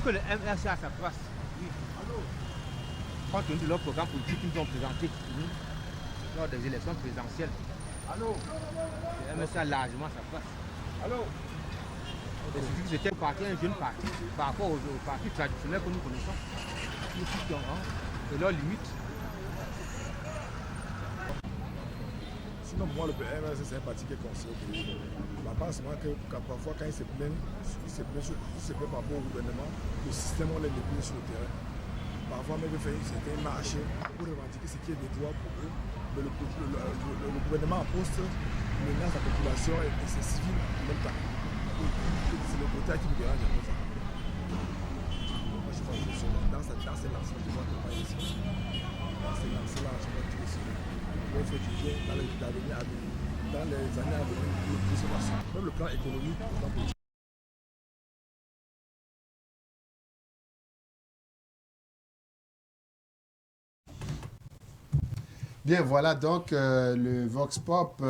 que le MRC a sa place. Oui. Compte tenu de leur programme politique qu'ils nous ont présenté lors des élections présidentielles. Le MRC a largement sa place. C'était un jeune parti par rapport aux partis traditionnels que nous connaissons. Et leurs limites. Sinon, pour moi, le MRC, c'est un parti qui est conseillé au pays. Je pense que parfois, quand ils se plaignent par rapport au gouvernement, le système, on les déplie sur le terrain. Parfois, même, ils font certains marchés pour revendiquer ce qui est des droits pour eux. Mais le gouvernement en poste menace la population et ses civils en même temps. C'est le côté qui me dérange un peu ça. Moi, je pense que dans ces lancements, je vois que pas ici. Dans ces lancements-là, je vois que ici. On fait du bien dans les années à venir. Dans les années à venir, le plus possible. Même le plan économique, le plan politique. Bien, voilà donc le Vox Pop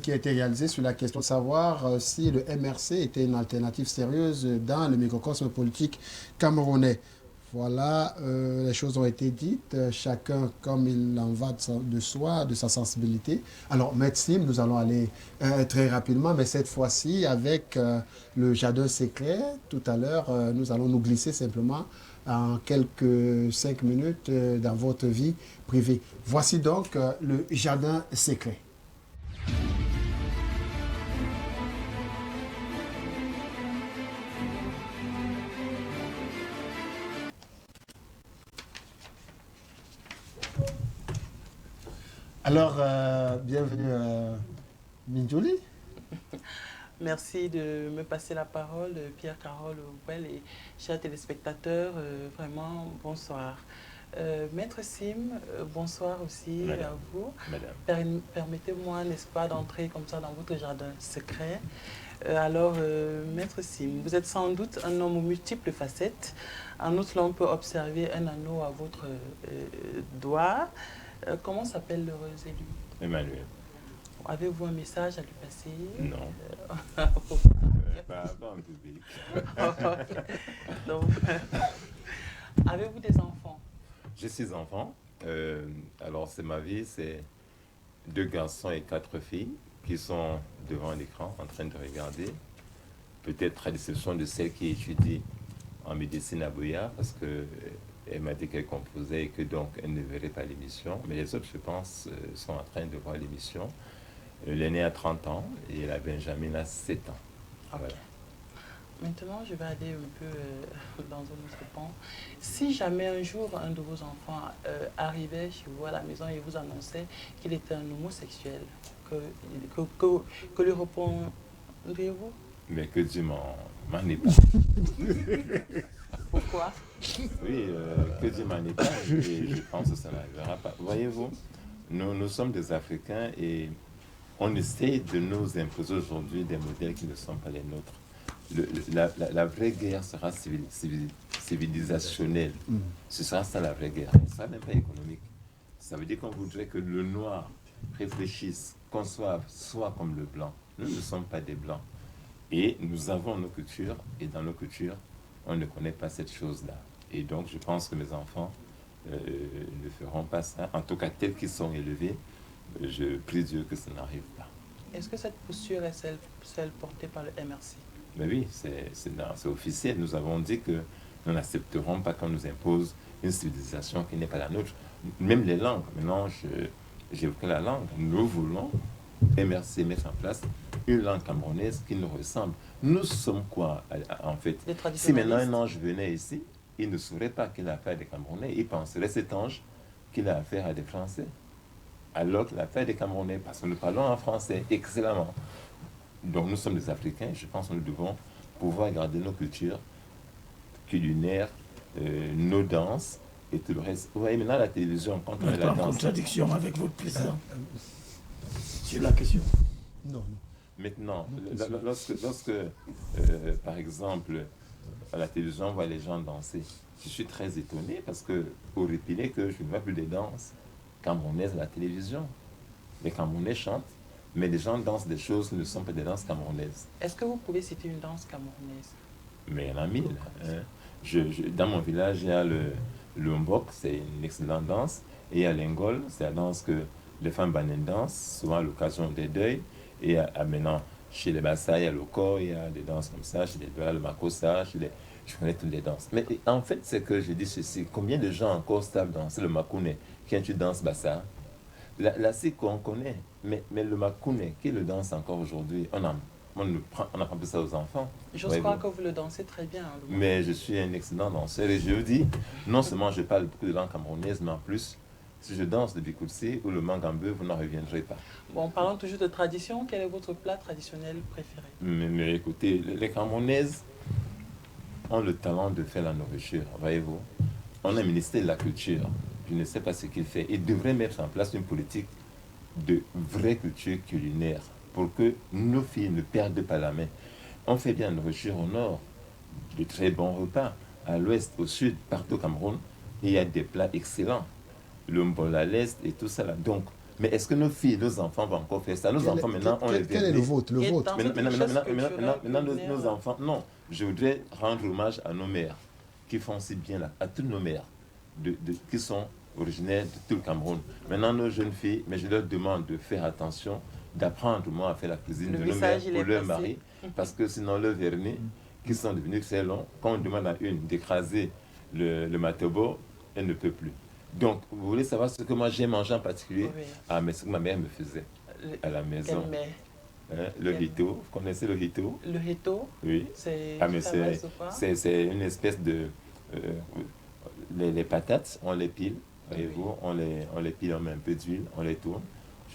qui a été réalisé sur la question de savoir si le MRC était une alternative sérieuse dans le microcosme politique camerounais. Voilà, les choses ont été dites, chacun comme il en va de soi, de sa sensibilité. Alors, Maître Sim, nous allons aller très rapidement, mais cette fois-ci avec le jardin secret. Tout à l'heure, nous allons nous glisser simplement en quelques 5 minutes dans votre vie privée. Voici donc le jardin secret. Alors, bienvenue Minjouli. Merci de me passer la parole, Pierre-Carole Ouel et chers téléspectateurs, vraiment bonsoir. Maître Sim, bonsoir aussi Madame. à vous. Madame. Permettez-moi, n'est-ce pas, d'entrer comme ça dans votre jardin secret. Alors, Maître Sim, vous êtes sans doute un homme aux multiples facettes. En outre, on peut observer un anneau à votre doigt. Comment s'appelle l'heureux élu? Emmanuel. Avez-vous un message à lui passer? Non. Pas en public. Donc, avez-vous des enfants? J'ai 6 enfants. Alors, c'est ma vie, c'est 2 garçons et 4 filles qui sont devant l'écran en train de regarder. Peut-être à l'exception de celle qui étudie en médecine à Boya, parce qu'elle m'a dit qu'elle composait et que donc elle ne verrait pas l'émission. Mais les autres, je pense, sont en train de voir l'émission. L'aînée a 30 ans et la Benjamin a 7 ans. Okay. Voilà. Maintenant, je vais aller un peu dans un autre pan. Si jamais un jour un de vos enfants arrivait chez vous à la maison et vous annonçait qu'il était un homosexuel, que lui répondriez-vous? Mais que Dieu m'en épargne. Pourquoi? Oui, que Dieu m'en épargne et je pense que ça n'arrivera pas. Voyez-vous, nous sommes des Africains et on essaie de nous imposer aujourd'hui des modèles qui ne sont pas les nôtres. La vraie guerre sera civilisationnelle. Ce sera ça la vraie guerre. Ce ne sera même pas économique. Ça veut dire qu'on voudrait que le noir réfléchisse, conçoive, soit comme le blanc. Nous ne sommes pas des blancs. Et nous avons nos cultures, et dans nos cultures, on ne connaît pas cette chose-là. Et donc, je pense que mes enfants ne feront pas ça. En tout cas, tels qu'ils sont élevés, je prie Dieu que ça n'arrive pas. Est-ce que cette posture est celle portée par le MRC? Mais oui, c'est officiel. Nous avons dit que nous n'accepterons pas qu'on nous impose une civilisation qui n'est pas la nôtre. Même les langues. Maintenant, j'évoquais la langue. Nous voulons, MRC, mettre en place une langue camerounaise qui nous ressemble. Nous sommes quoi, en fait? Si maintenant un ange venait ici, il ne saurait pas qu'il a affaire à des Camerounais. Il penserait, cet ange, qu'il a affaire à des Français. Alors qu'il a affaire à des Camerounais, parce que nous parlons en français excellemment. Donc nous sommes des Africains, je pense que nous devons pouvoir garder nos cultures culinaires, nos danses et tout le reste. Vous voyez maintenant la télévision, quand on est la danse... en contradiction avec votre président sur la question. Non. Maintenant, lorsque par exemple, à la télévision, on voit les gens danser, je suis très étonné parce que, pour répiler, que je ne vois plus des danses camerounaises à la télévision. Les Camerounais chantent, mais les gens dansent des choses qui ne sont pas des danses camerounaises. Est-ce que vous pouvez citer une danse camerounaise? Mais il y en a 1000. Dans mon village, il y a le Mbok, c'est une excellente danse. Et il y a l'Engol, c'est la danse que les femmes banéennes dansent, souvent à l'occasion des deuils. Et maintenant, chez les Bassa, il y a le Ko, il y a des danses comme ça, chez les Douala, le Makossa, je connais toutes les danses. Mais en fait, c'est que je dis ceci, combien de gens encore savent danser le Makune quand tu danses Bassa? La Siko, on connaît, mais le Makune, qui le danse encore aujourd'hui, on apprend plus ça aux enfants. Je crois que vous le dansez très bien. Mais je suis un excellent danseur et je vous dis, non seulement je parle beaucoup de langue camerounaise, mais en plus, si je danse le Bikoulsi ou le Mangambeu, vous n'en reviendrez pas. Bon, parlons toujours de tradition. Quel est votre plat traditionnel préféré? Mais écoutez, les Camerounaises ont le talent de faire la nourriture, voyez-vous. On a un ministère de la Culture, je ne sais pas ce qu'il fait. Il devrait mettre en place une politique de vraie culture culinaire pour que nos filles ne perdent pas la main. On fait bien la nourriture au nord, de très bons repas. À l'ouest, au sud, partout au Cameroun, il y a des plats excellents. Le mbol à l'est et tout ça là. Donc, mais est-ce que nos filles, nos enfants vont encore faire ça? Nos enfants, maintenant, on les verra. Quel est le vôtre? Maintenant, nos enfants, non. Je voudrais rendre hommage à nos mères qui font si bien là, à toutes nos mères qui sont originaires de tout le Cameroun. Maintenant, nos jeunes filles, mais je leur demande de faire attention, d'apprendre moi à faire la cuisine de nos mères pour leur mari, parce que sinon, le vernis, qui sont devenus très longs, quand on demande à une d'écraser le matobo, elle ne peut plus. Donc, vous voulez savoir ce que moi j'ai mangé en particulier? Oui. Ah, mais ce que ma mère me faisait à la maison. Le hito. Vous connaissez le hito? Le hito? Oui. C'est une espèce de... les patates, on les pile, voyez-vous, on les pile, on met un peu d'huile, on les tourne.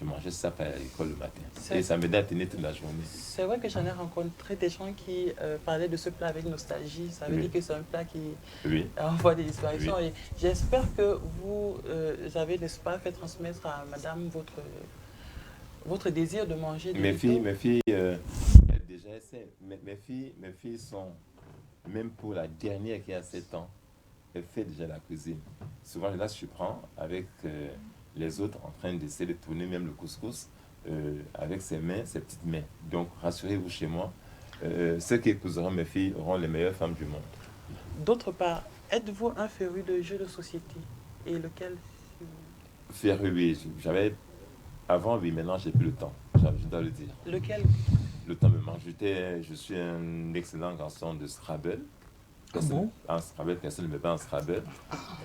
Je mangeais ça à l'école le matin. Et ça m'aidait à tenir toute la journée. C'est vrai que j'en ai rencontré des gens qui parlaient de ce plat avec nostalgie. Ça veut dire que c'est un plat qui envoie des disparitions. Oui. Et j'espère que vous avez, n'est-ce pas, fait transmettre à madame votre désir de manger. Mes filles, déjà essaient. Mes filles sont, même pour la dernière qui a 7 ans, elle fait déjà la cuisine. Souvent, là, je prends avec... les autres en train d'essayer de tourner même le couscous avec ses petites mains. Donc, rassurez-vous chez moi, ceux qui épouseront mes filles auront les meilleures femmes du monde. D'autre part, êtes-vous un féru de jeux de société? Et lequel? Féru, oui. J'avais... Avant, oui, maintenant, j'ai plus le temps. Je dois le dire. Lequel? Le temps me manque. Je suis un excellent garçon de Scrabble. En Scrabble, personne ne me bat en Scrabble.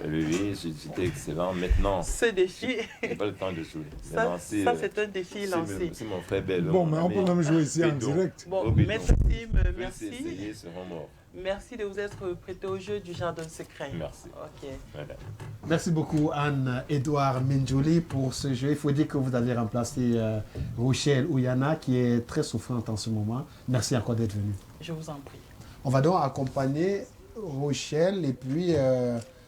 Oui, j'étais excellent. Maintenant, ce défi, je n'ai pas le temps de jouer. Ça, c'est un défi lancé. C'est mon frère Bello. Bon, mais on peut même jouer ici en direct. Bon, Maître Sim, merci. Seront merci de vous être prêté au jeu du jardin secret. Merci. Ok. Voilà. Merci beaucoup Anne-Edouard Minjouli pour ce jeu. Il faut dire que vous avez remplacé Rochelle Ouyana qui est très souffrante en ce moment. Merci encore d'être venu. Je vous en prie. On va donc accompagner Rochelle et puis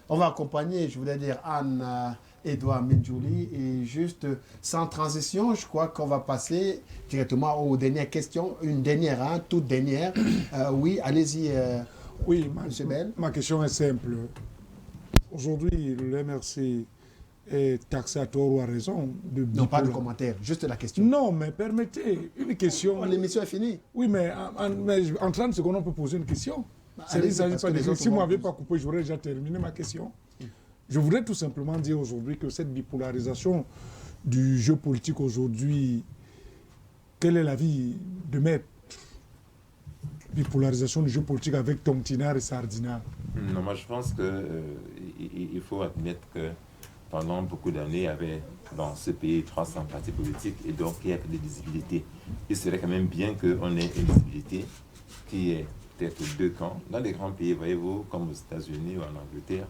on va accompagner, je voulais dire, Anne-Edouard Minjouli. Et juste sans transition, je crois qu'on va passer directement aux dernières questions. Une dernière, toute dernière. Oui, allez-y, oui, M. Bell. Ma question est simple. Aujourd'hui, le MRC est taxé à tort ou à raison de... Non, pas de commentaire, juste la question. Non, mais permettez, une question... L'émission est finie. Oui, mais en 30 secondes, on peut poser une question. Si vous ne m'avez pas coupé, j'aurais déjà terminé ma question. Je voudrais tout simplement dire aujourd'hui que cette bipolarisation du jeu politique aujourd'hui, quel est l'avis de Maître? Bipolarisation du jeu politique avec Tontinard et Sardinard. Non, moi je pense qu'il faut admettre que pendant beaucoup d'années, il y avait dans ce pays 300 partis politiques et donc il y a des visibilités. Il serait quand même bien qu'on ait une visibilité qui est peut-être 2 camps. Dans les grands pays, voyez-vous, comme aux États-Unis ou en Angleterre,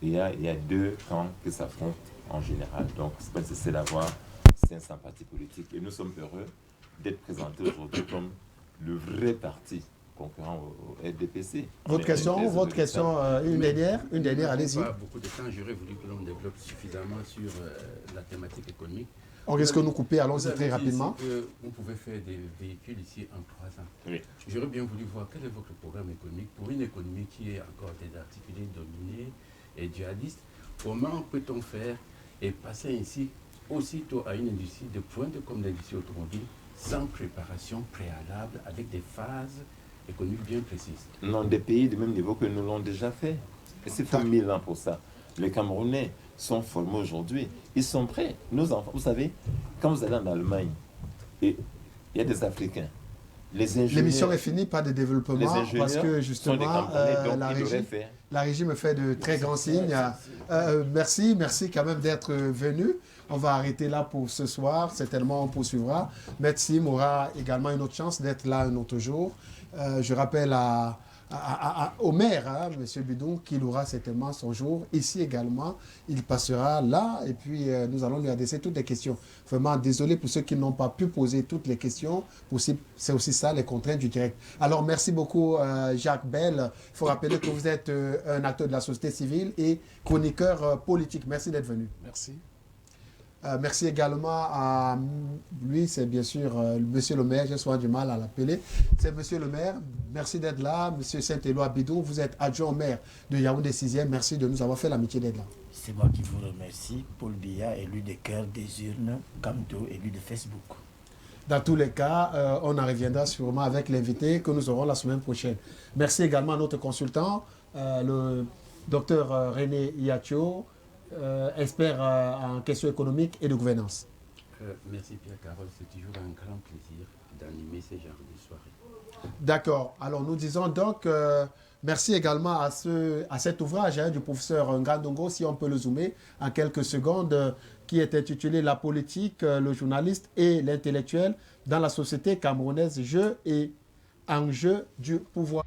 il y a 2 camps qui s'affrontent en général. Donc, c'est pas nécessaire d'avoir 500 partis politiques. Et nous sommes heureux d'être présentés aujourd'hui comme le vrai parti concurrent au RDPC. Votre question, une dernière, allez-y. Pas beaucoup de temps, j'aurais voulu que l'on développe suffisamment sur la thématique économique. On risque de nous couper, allons-y très rapidement. On pouvait faire des véhicules ici en 3 ans. Oui. J'aurais bien voulu voir quel est votre programme économique pour une économie qui est encore désarticulée, dominée et dualiste. Comment peut-on faire et passer ainsi aussitôt à une industrie de pointe comme l'industrie automobile sans préparation préalable, avec des phases économique bien précise. Non, des pays du même niveau que nous l'ont déjà fait. Et c'est faut 1000 ans pour ça. Les Camerounais sont formés aujourd'hui. Ils sont prêts. Nos enfants, vous savez, quand vous allez en Allemagne, et il y a des Africains. L'émission est finie par des développements parce que justement la régie me fait de très grands signes. Merci quand même d'être venu. On va arrêter là pour ce soir. Certainement, on poursuivra. Maître Sim aura également une autre chance d'être là un autre jour. Je rappelle au maire, M. Bidon, qu'il aura certainement son jour. Ici également, il passera là et puis nous allons lui adresser toutes les questions. Vraiment, désolé pour ceux qui n'ont pas pu poser toutes les questions. C'est aussi ça, les contraintes du direct. Alors, merci beaucoup, Jacques Bell. Il faut rappeler que vous êtes un acteur de la société civile et chroniqueur politique. Merci d'être venu. Merci. Merci également à lui, c'est bien sûr Monsieur le maire, j'ai souvent du mal à l'appeler. C'est Monsieur le maire, merci d'être là. Monsieur Saint-Éloi Bidon, vous êtes adjoint au maire de Yaoundé 6e. Merci de nous avoir fait l'amitié d'être là. C'est moi qui vous remercie. Paul Biya, élu des cœurs, des urnes, Camdo, élu de Facebook. Dans tous les cas, on en reviendra sûrement avec l'invité que nous aurons la semaine prochaine. Merci également à notre consultant, le docteur René Iatio, expert en questions économiques et de gouvernance. Merci Pierre Carole, c'est toujours un grand plaisir d'animer ces genres de soirées. D'accord. Alors nous disons donc merci également à cet ouvrage du professeur Ngandongo, si on peut le zoomer en quelques secondes, qui est intitulé « La politique, le journaliste et l'intellectuel dans la société camerounaise, jeux et enjeux du pouvoir ».